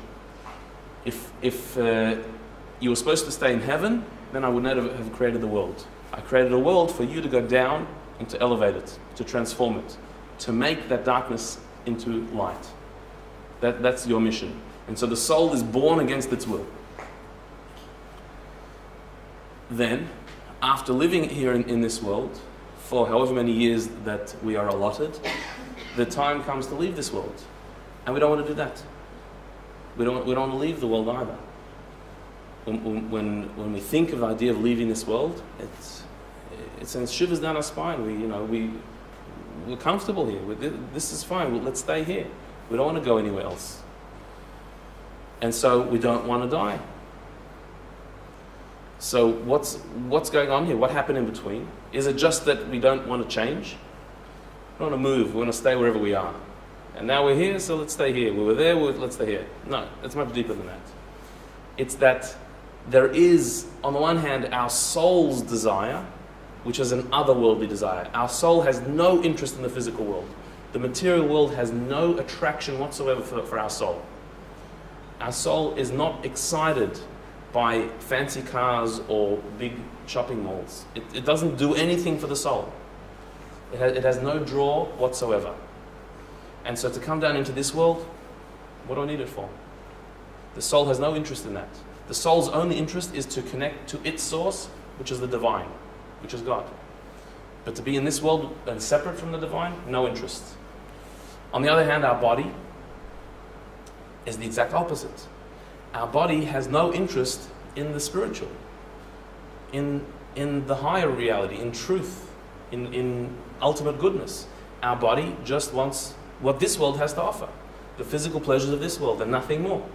If you were supposed to stay in heaven, then I would not have created the world. I created a world for you to go down and to elevate it, to transform it, to make that darkness into light. That's your mission. And so the soul is born against its will. Then, after living here in this world, for however many years that we are allotted, the time comes to leave this world. And we don't want to do that. We don't want to leave the world either. When we think of the idea of leaving this world, it sends shivers down our spine. We're comfortable here. This is fine. Let's stay here. We don't want to go anywhere else. And so we don't want to die. So what's going on here? What happened in between? Is it just that we don't want to change? We don't want to move. We want to stay wherever we are. And now we're here, so let's stay here. We were there, let's stay here. No, it's much deeper than that. It's that there is, on the one hand, our soul's desire, which is an otherworldly desire. Our soul has no interest in the physical world. The material world has no attraction whatsoever for our soul. Our soul is not excited by fancy cars or big shopping malls. It doesn't do anything for the soul. It has no draw whatsoever. And so to come down into this world, what do I need it for? The soul has no interest in that. The soul's only interest is to connect to its source, which is the divine, which is God. But to be in this world and separate from the divine, no interest. On the other hand, our body is the exact opposite. Our body has no interest in the spiritual, in the higher reality, in truth, in ultimate goodness. Our body just wants what this world has to offer, the physical pleasures of this world and nothing more.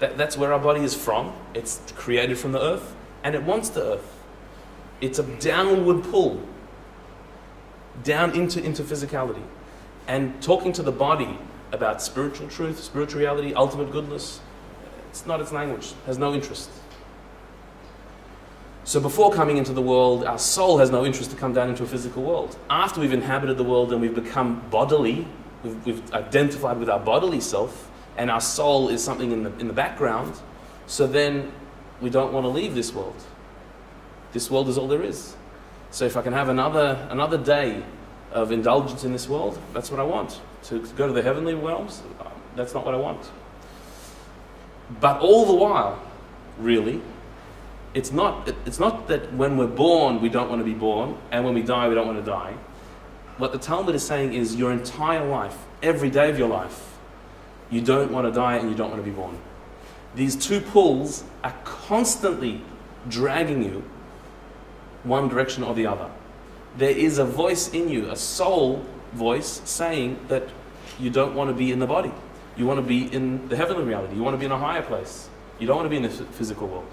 That's where our body is from. It's created from the earth and it wants the earth. It's a downward pull, down into physicality. And talking to the body about spiritual truth, spiritual reality, ultimate goodness, it's not its language, has no interest. So before coming into the world, our soul has no interest to come down into a physical world. After we've inhabited the world and we've become bodily, we've identified with our bodily self, and our soul is something in the background, so then we don't want to leave this world. This world is all there is. So if I can have another day of indulgence in this world, that's what I want. To go to the heavenly realms, that's not what I want. But all the while, really, it's not that when we're born we don't want to be born, and when we die we don't want to die. What the Talmud is saying is your entire life, every day of your life, you don't want to die and you don't want to be born. These two pulls are constantly dragging you one direction or the other. There is a voice in you, a soul voice, saying that you don't want to be in the body. You want to be in the heavenly reality. You want to be in a higher place. You don't want to be in the physical world.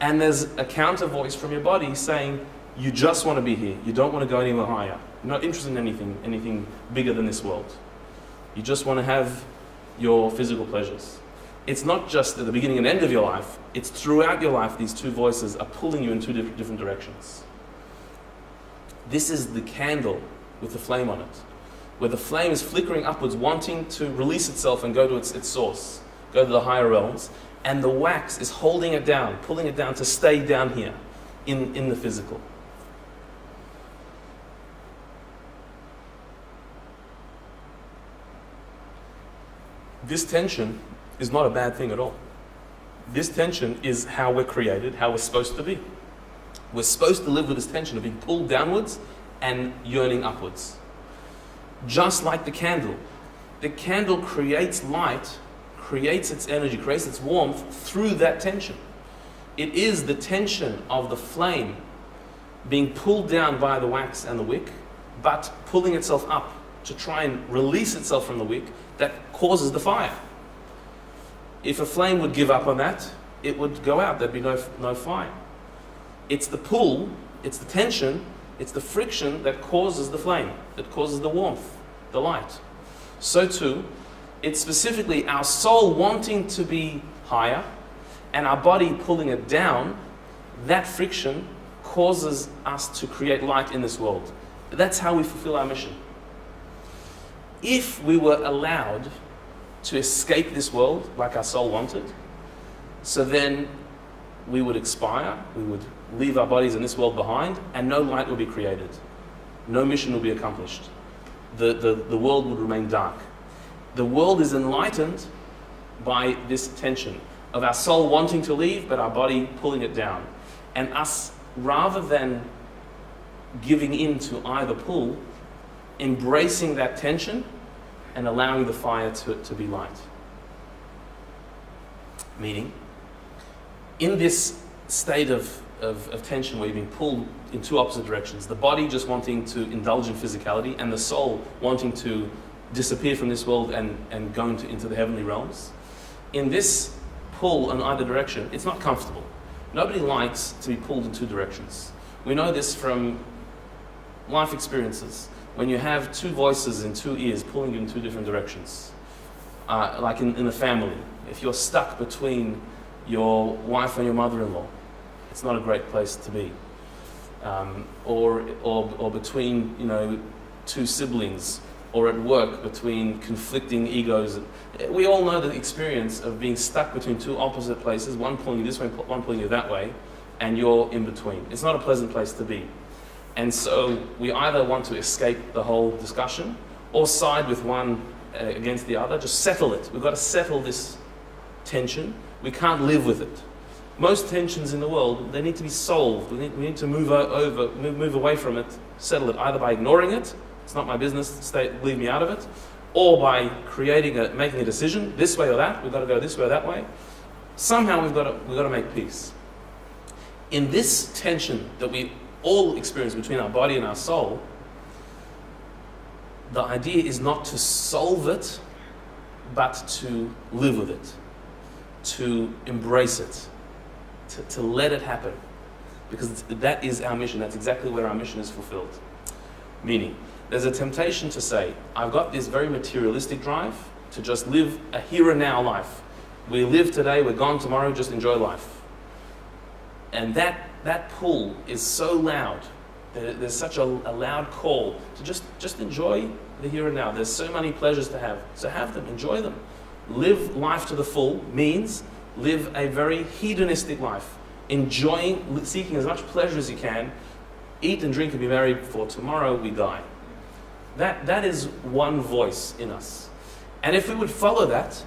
And there's a counter voice from your body saying you just want to be here. You don't want to go anywhere higher. You're not interested in anything bigger than this world. You just want to have your physical pleasures. It's not just at the beginning and end of your life. It's throughout your life two voices are pulling you in two different directions. This is the candle with the flame on it, where the flame is flickering upwards, wanting to release itself and go to its source, go to the higher realms, and the wax is holding it down, pulling it down to stay down here in the physical. This tension is not a bad thing at all. This tension is how we're created, how we're supposed to be. We're supposed to live with this tension of being pulled downwards and yearning upwards. Just like the candle. The candle creates light, creates its energy, creates its warmth through that tension. It is the tension of the flame being pulled down by the wax and the wick, but pulling itself up to try and release itself from the wick that causes the fire. If a flame would give up on that, it would go out. There'd be no fire. It's the pull, it's the tension, it's the friction that causes the flame, that causes the warmth, the light. So too, it's specifically our soul wanting to be higher and our body pulling it down. That friction causes us to create light in this world. That's how we fulfill our mission. If we were allowed to escape this world like our soul wanted, so then we would expire, we would leave our bodies in this world behind, and no light will be created. no mission will be accomplished. The world would remain dark. The world is enlightened by this tension of our soul wanting to leave, but our body pulling it down. And us, rather than giving in to either pull, embracing that tension and allowing the fire to be light. Meaning, in this state of tension where you're being pulled in two opposite directions, the body just wanting to indulge in physicality and the soul wanting to disappear from this world and go into the heavenly realms, in this pull in either direction, it's not comfortable. Nobody likes to be pulled in two directions. We know this from life experiences. When you have two voices in two ears pulling you in two different directions, like in a family, if you're stuck between your wife and your mother-in-law, it's not a great place to be. Or between two siblings, or at work between conflicting egos. We all know the experience of being stuck between two opposite places, one pulling you this way, one pulling you that way, and you're in between. It's not a pleasant place to be. And so we either want to escape the whole discussion or side with one against the other, just settle it. We've got to settle this tension. We can't live with it. Most tensions in the world, they need to be solved. We need to move away from it, settle it, either by ignoring it, it's not my business, leave me out of it, or by making a decision, this way or that, we've got to go this way or that way. Somehow we've got to make peace. In this tension that we all experience between our body and our soul, the idea is not to solve it, but to live with it, to embrace it, to let it happen. Because that is our mission. That's exactly where our mission is fulfilled. Meaning, there's a temptation to say, I've got this very materialistic drive to just live a here and now life. We live today, we're gone tomorrow, just enjoy life. And that pull is so loud. There's such a loud call to just enjoy the here and now. There's so many pleasures to have. So have them, enjoy them. Live life to the full means live a very hedonistic life. Enjoying, seeking as much pleasure as you can. Eat and drink and be merry, for tomorrow we die. That is one voice in us. And if we would follow that,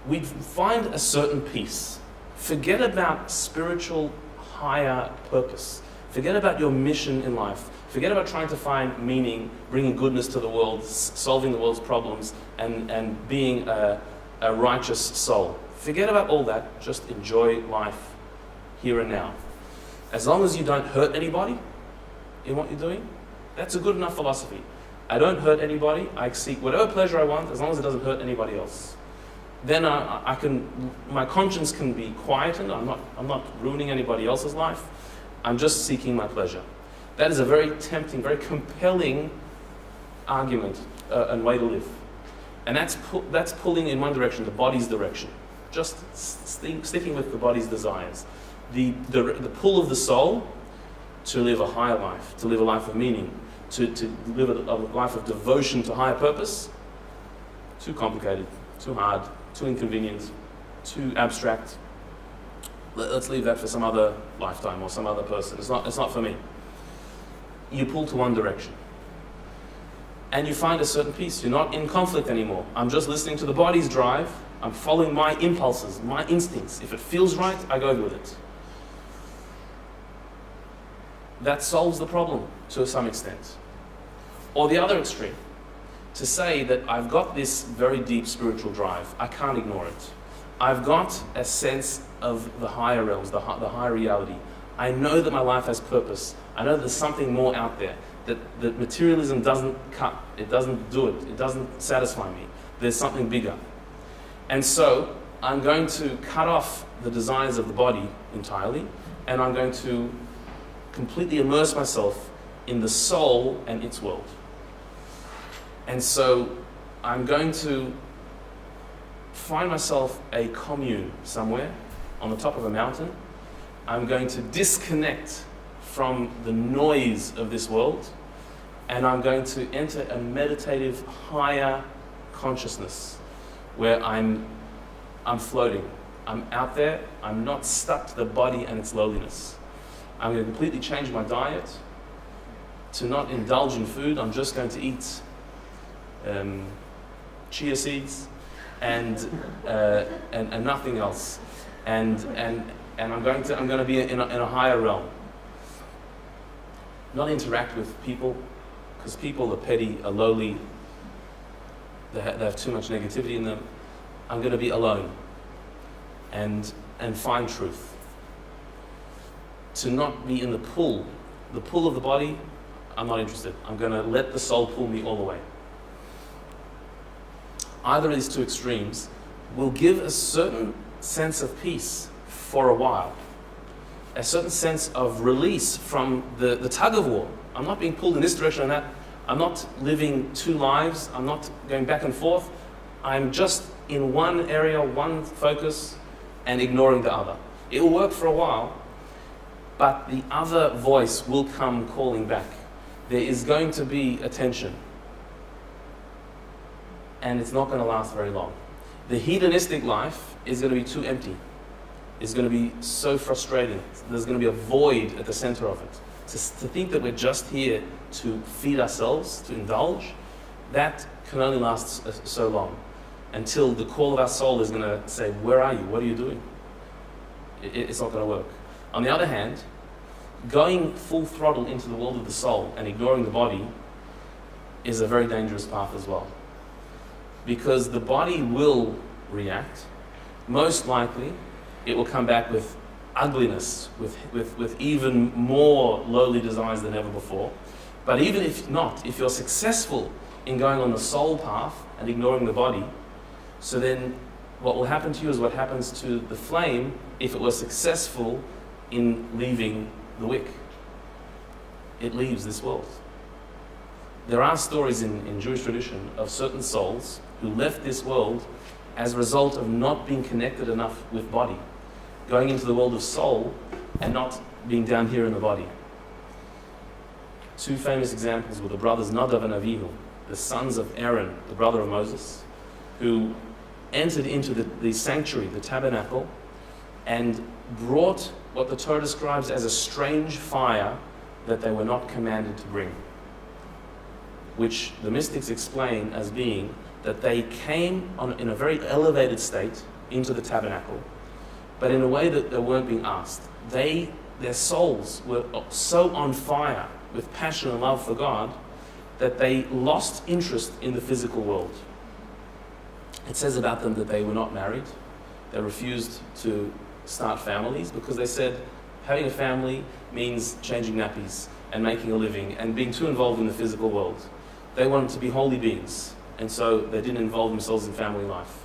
we'd find a certain peace. Forget about spiritual higher purpose. Forget about your mission in life. Forget about trying to find meaning, bringing goodness to the world, solving the world's problems, and being a righteous soul. Forget about all that. Just enjoy life here and now. As long as you don't hurt anybody in what you're doing, that's a good enough philosophy. I don't hurt anybody. I seek whatever pleasure I want, as long as it doesn't hurt anybody else. Then my conscience can be quietened. I'm not ruining anybody else's life. I'm just seeking my pleasure. That is a very tempting, very compelling argument and way to live. And that's pulling in one direction, the body's direction. Just sticking with the body's desires. The pull of the soul to live a higher life, to live a life of meaning, to live a life of devotion to higher purpose. Too complicated, too hard, too inconvenient, too abstract. Let's leave that for some other lifetime or some other person. It's not for me. You pull to one direction. And you find a certain peace. You're not in conflict anymore. I'm just listening to the body's drive. I'm following my impulses, my instincts. If it feels right, I go with it. That solves the problem to some extent. Or the other extreme, to say that I've got this very deep spiritual drive, I can't ignore it. I've got a sense of the higher realms, the higher reality. I know that my life has purpose. I know there's something more out there, that materialism doesn't cut, it doesn't do it, it doesn't satisfy me. There's something bigger. And so I'm going to cut off the desires of the body entirely, and I'm going to completely immerse myself in the soul and its world. And so I'm going to find myself a commune somewhere on the top of a mountain. I'm going to disconnect from the noise of this world, and I'm going to enter a meditative higher consciousness where I'm floating. I'm out there. I'm not stuck to the body and its lowliness. I'm going to completely change my diet, to not indulge in food. I'm just going to eat chia seeds and nothing else. And I'm going to be in a higher realm. Not interact with people, because people are petty, are lowly. They have too much negativity in them. I'm going to be alone and find truth. To not be in the pull of the body, I'm not interested. I'm going to let the soul pull me all the way. Either of these two extremes will give a certain sense of peace for a while, a certain sense of release from the tug of war. I'm not being pulled in this direction and that. I'm not living two lives. I'm not going back and forth. I'm just in one area, one focus, and ignoring the other. It will work for a while, but the other voice will come calling back. There is going to be a tension, and it's not going to last very long. The hedonistic life is going to be too empty. It's going to be so frustrating. There's going to be a void at the center of it. To think that we're just here to feed ourselves, to indulge, that can only last so long, until the call of our soul is going to say, where are you? What are you doing? It's not going to work. On the other hand, going full throttle into the world of the soul and ignoring the body is a very dangerous path as well. Because the body will react. Most likely, it will come back with ugliness, with even more lowly desires than ever before. But even if not, if you're successful in going on the soul path and ignoring the body, so then what will happen to you is what happens to the flame if it was successful in leaving the wick. It leaves this world. There are stories in Jewish tradition of certain souls who left this world as a result of not being connected enough with body, going into the world of soul and not being down here in the body. Two famous examples were the brothers Nadav and Avihu, the sons of Aaron, the brother of Moses, who entered into the sanctuary, the tabernacle, and brought what the Torah describes as a strange fire that they were not commanded to bring, which the mystics explain as being that they came in a very elevated state into the tabernacle, but in a way that they weren't being asked. Their souls were so on fire with passion and love for God that they lost interest in the physical world. It says about them that they were not married. They refused to start families because they said having a family means changing nappies and making a living and being too involved in the physical world. They wanted to be holy beings, and so they didn't involve themselves in family life.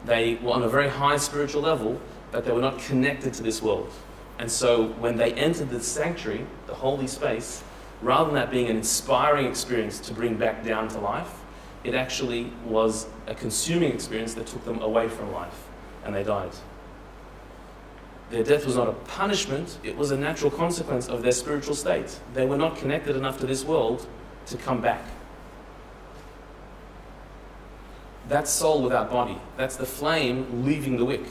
They were on a very high spiritual level, but they were not connected to this world. And so when they entered the sanctuary, the holy space, rather than that being an inspiring experience to bring back down to life, it actually was a consuming experience that took them away from life, and they died. Their death was not a punishment, it was a natural consequence of their spiritual state. They were not connected enough to this world to come back. That's soul without body. That's the flame leaving the wick.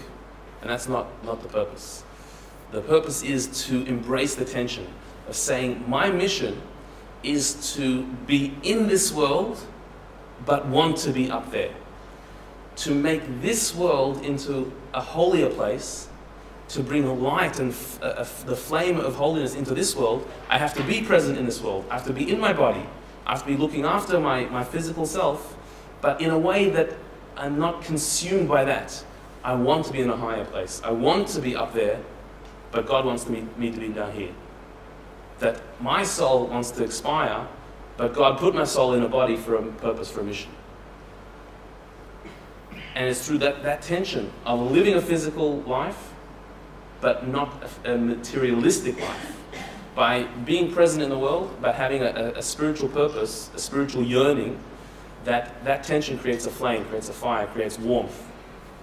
And that's not the purpose. The purpose is to embrace the tension of saying, my mission is to be in this world, but want to be up there. To make this world into a holier place, to bring light and the flame of holiness into this world, I have to be present in this world. I have to be in my body. I have to be looking after my physical self, but in a way that I'm not consumed by that. I want to be in a higher place. I want to be up there, but God wants me to be down here. That my soul wants to expire, but God put my soul in a body for a purpose, for a mission. And it's through that tension of living a physical life, but not a materialistic life. By being present in the world, but having a spiritual purpose, a spiritual yearning, that tension creates a flame, creates a fire, creates warmth,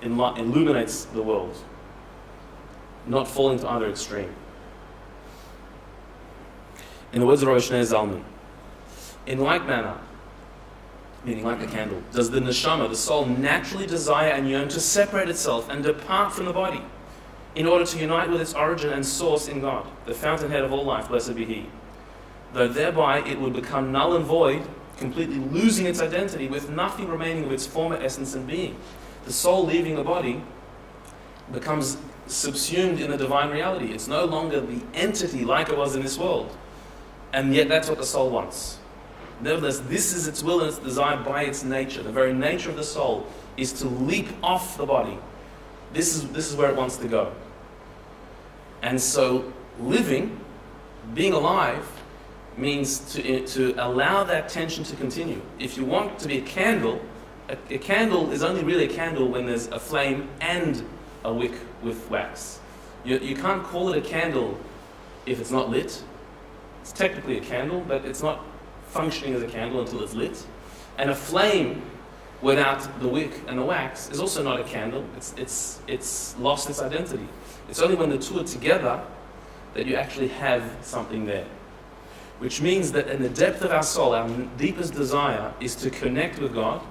illuminates the world. Not falling to either extreme. In the words of Rabbi Zalman, in like manner, meaning like a candle, does the neshama, the soul, naturally desire and yearn to separate itself and depart from the body in order to unite with its origin and source in God, the fountainhead of all life, blessed be He. though thereby it would become null and void, completely losing its identity with nothing remaining of its former essence and being. The soul leaving the body becomes subsumed in the divine reality. It's no longer the entity like it was in this world. And yet that's what the soul wants. Nevertheless, this is its will and its desire by its nature. The very nature of the soul is to leap off the body. This is where it wants to go. And so living, being alive, means to allow that tension to continue. If you want to be a candle is only really a candle when there's a flame and a wick with wax. You can't call it a candle if it's not lit. It's technically a candle, but it's not functioning as a candle until it's lit. And a flame without the wick and the wax is also not a candle. It's lost its identity. It's only when the two are together that you actually have something there. Which means that in the depth of our soul, our deepest desire is to connect with God,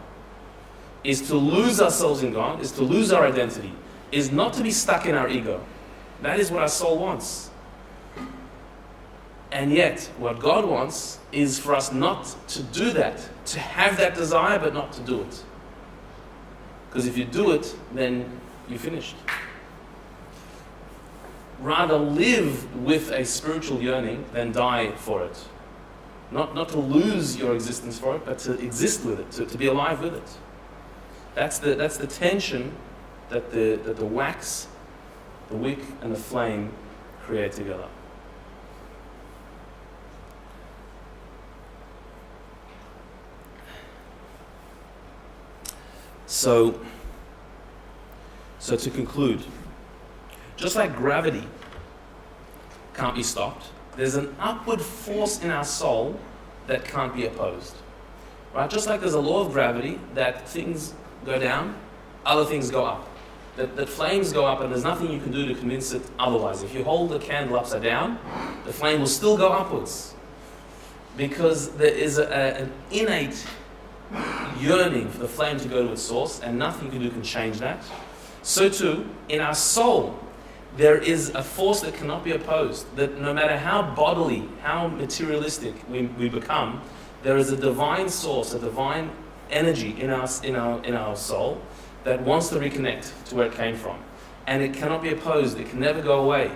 is to lose ourselves in God, is to lose our identity, is not to be stuck in our ego. That is what our soul wants. And yet, what God wants is for us not to do that, to have that desire but not to do it. Because if you do it, then you're finished. Rather live with a spiritual yearning than die for it. Not to lose your existence for it, but to exist with it, to be alive with it. That's the tension that the wax, the wick, and the flame create together. So to conclude, just like gravity can't be stopped, there's an upward force in our soul that can't be opposed. Right? Just like there's a law of gravity that things go down, other things go up. That flames go up and there's nothing you can do to convince it otherwise. If you hold the candle upside down, the flame will still go upwards. Because there is an innate yearning for the flame to go to its source, and nothing you can do can change that. So too, in our soul, there is a force that cannot be opposed. That no matter how bodily, how materialistic we become, there is a divine source, a divine energy in our soul that wants to reconnect to where it came from. And it cannot be opposed. It can never go away.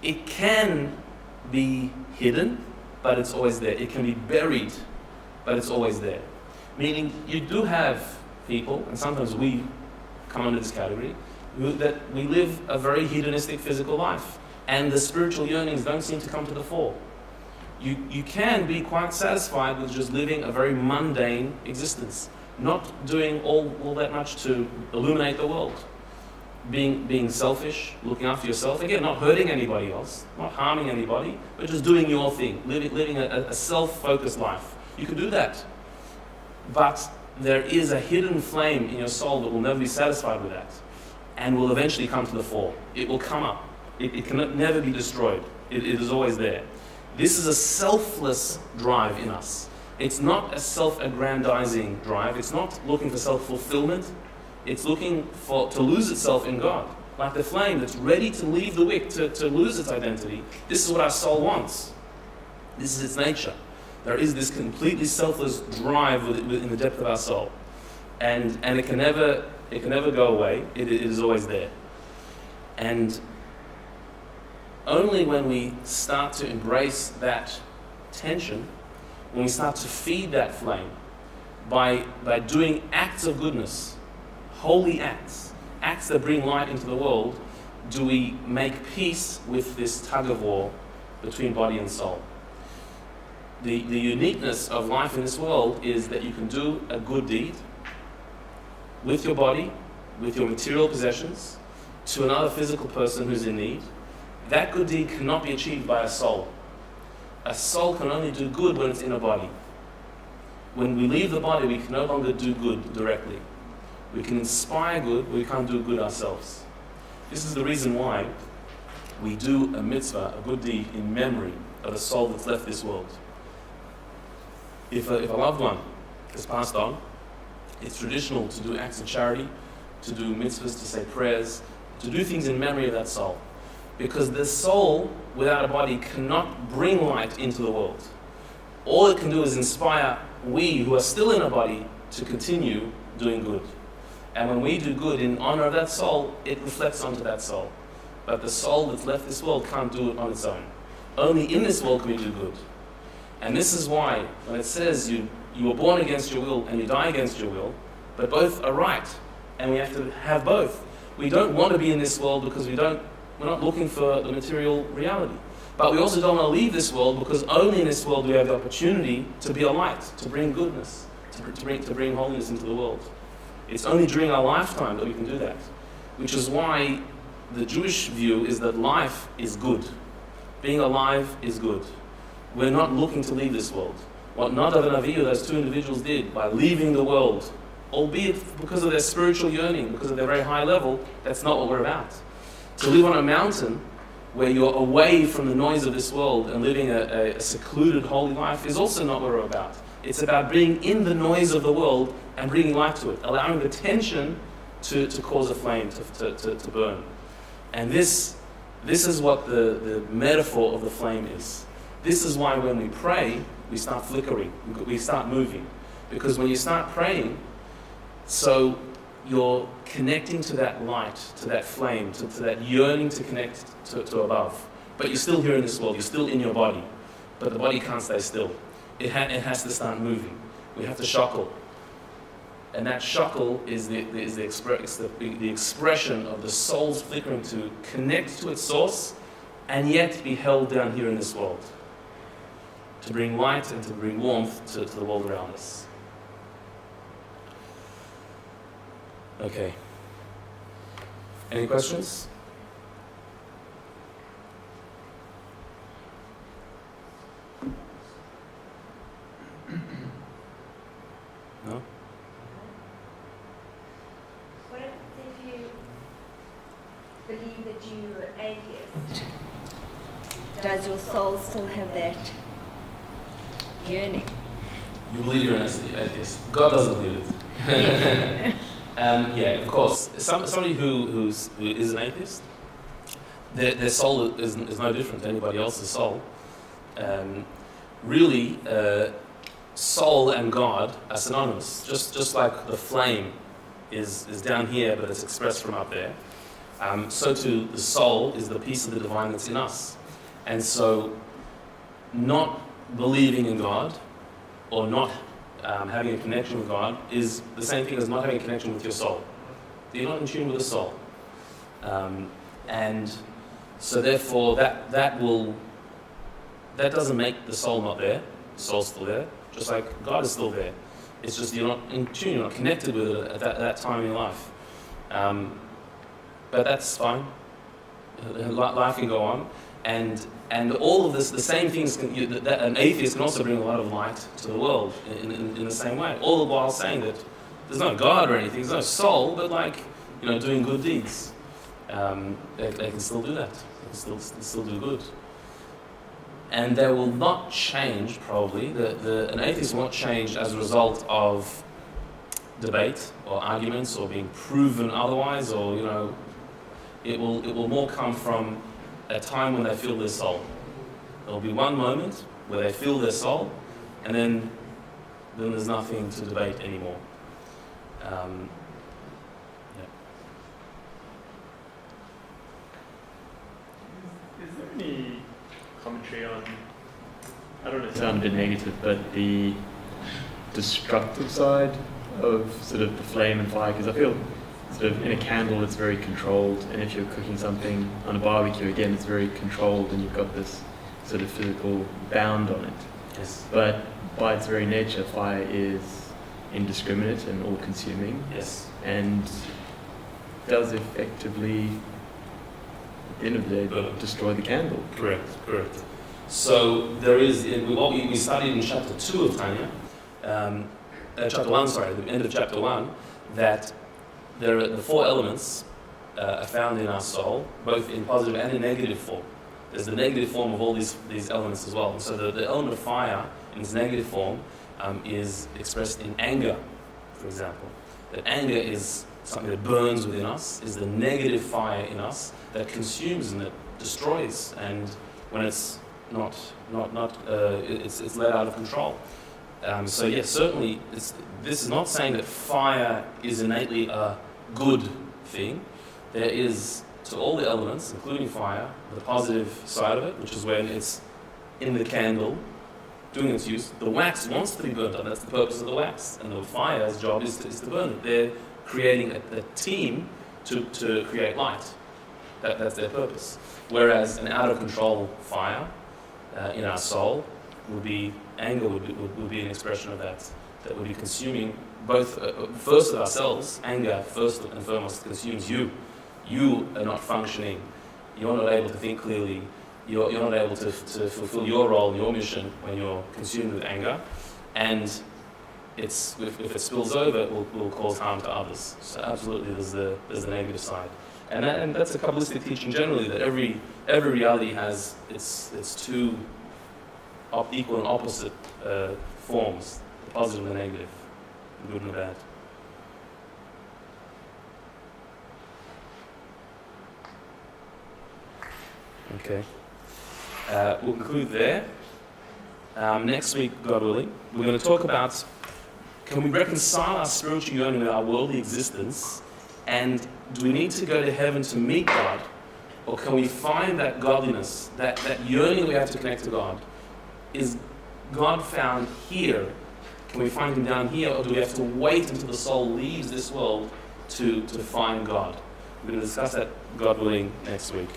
It can be hidden, but it's always there. It can be buried, but it's always there. Meaning, you do have people, and sometimes we come under this category, that we live a very hedonistic physical life, and the spiritual yearnings don't seem to come to the fore. You can be quite satisfied with just living a very mundane existence, not doing all that much to illuminate the world, being selfish, looking after yourself, again, not hurting anybody else, not harming anybody, but just doing your thing, living a self-focused life. You can do that. But there is a hidden flame in your soul that will never be satisfied with that, and will eventually come to the fore. It will come up. It can never be destroyed. It is always there. This is a selfless drive in us. It's not a self-aggrandizing drive. It's not looking for self-fulfillment. It's looking to lose itself in God. Like the flame that's ready to leave the wick, to lose its identity. This is what our soul wants. This is its nature. There is this completely selfless drive in the depth of our soul. And it can never go away. It is always there. And only when we start to embrace that tension, when we start to feed that flame by doing acts of goodness, holy acts that bring light into the world, do we make peace with this tug of war between body and soul. The uniqueness of life in this world is that you can do a good deed with your body, with your material possessions, to another physical person who's in need. That good deed cannot be achieved by a soul. A soul can only do good when it's in a body. When we leave the body, we can no longer do good directly. We can inspire good, but we can't do good ourselves. This is the reason why we do a mitzvah, a good deed, in memory of a soul that's left this world. If a loved one has passed on, it's traditional to do acts of charity, to do mitzvahs, to say prayers, to do things in memory of that soul. Because the soul, without a body, cannot bring light into the world. All it can do is inspire we who are still in a body to continue doing good. And when we do good in honor of that soul, it reflects onto that soul. But the soul that's left this world can't do it on its own. Only in this world can we do good. And this is why, when it says you were born against your will and you die against your will, but both are right, and we have to have both. We don't want to be in this world because we're not looking for the material reality. But we also don't want to leave this world because only in this world do we have the opportunity to be a light, to bring goodness, to bring holiness into the world. It's only during our lifetime that we can do that. Which is why the Jewish view is that life is good. Being alive is good. We're not looking to leave this world. What Nadav and Avihu, those two individuals, did by leaving the world, albeit because of their spiritual yearning, because of their very high level, that's not what we're about. To live on a mountain where you're away from the noise of this world and living a secluded, holy life is also not what we're about. It's about being in the noise of the world and bringing light to it, allowing the tension to cause a flame to burn. And this is what the metaphor of the flame is. This is why when we pray, we start flickering, we start moving. Because when you start praying, so you're connecting to that light, to that flame, to that yearning to connect to above. But you're still here in this world, you're still in your body. But the body can't stay still. It has to start moving. We have to shackle. And that shackle is the expression of the soul's flickering to connect to its source and yet be held down here in this world. To bring light and to bring warmth to the world around us. Okay. Any questions? No? What if you believe that you're atheist? Does your soul still have that yearning? You believe you're an atheist. God doesn't believe it. Yeah, of course. Somebody who is an atheist, their soul is no different to anybody else's soul. Really, soul and God are synonymous. Just like the flame is down here, but it's expressed from up there. So too, the soul is the piece of the divine that's in us. And so, not believing in God, or not having a connection with God, is the same thing as not having a connection with your soul. You're not in tune with the soul. And so therefore, that doesn't make the soul not there. The soul's still there, just like God is still there. It's just you're not in tune, you're not connected with it at that time in your life. But that's fine. Life can go on. And all of this, the same things, an atheist can also bring a lot of light to the world in the same way. All the while saying that there's no God or anything, there's no soul, but doing good deeds. They can still do that. They can still do good. And they will not change, probably. An atheist will not change as a result of debate or arguments or being proven otherwise, or it will more come from a time when they feel their soul. There'll be one moment where they feel their soul, and then there's nothing to debate anymore. Yeah. Is there any commentary on, I don't know if it sounds a bit negative, but the destructive side of sort of the flame and fire? Because I feel sort of in a candle it's very controlled, and if you're cooking something on a barbecue, again, it's very controlled and you've got this sort of physical bound on it. Yes. But by its very nature, fire is indiscriminate and all-consuming. Yes. And does effectively, at the end of the day, destroy the candle. Correct. So there is, what we studied in chapter 2 of Tanya, chapter 1, the end of chapter 1, that there are the four elements are found in our soul, both in positive and in negative form. There's the negative form of all these elements as well. And so the element of fire in its negative form is expressed in anger, for example. That anger is something that burns within us, is the negative fire in us that consumes and that destroys, and when it's it's let out of control. So yes, certainly this is not saying that fire is innately a good thing. There is, to all the elements, including fire, the positive side of it, which is when it's in the candle, doing its use. The wax wants to be burnt up. That's the purpose of the wax. And the fire's job is to burn it. They're creating a team to create light. That's their purpose. Whereas an out-of-control fire in our soul would be anger, would be an expression of that would be consuming both, first of ourselves. Anger, first and foremost, consumes you. You are not functioning. You're not able to think clearly. You're not able to fulfill your role, your mission, when you're consumed with anger. And if it spills over, it will cause harm to others. So absolutely, there's the negative side. And that's a Kabbalistic teaching generally, that every reality has its two equal and opposite forms, the positive and the negative, the good and the bad. Okay. We'll conclude there. Next week, God willing, we're going to talk about, can we reconcile our spiritual yearning with our worldly existence, and do we need to go to heaven to meet God, or can we find that godliness, that yearning that we have to connect to God? Is God found here? Can we find Him down here, or do we have to wait until the soul leaves this world to find God? We're going to discuss that, God willing, next week.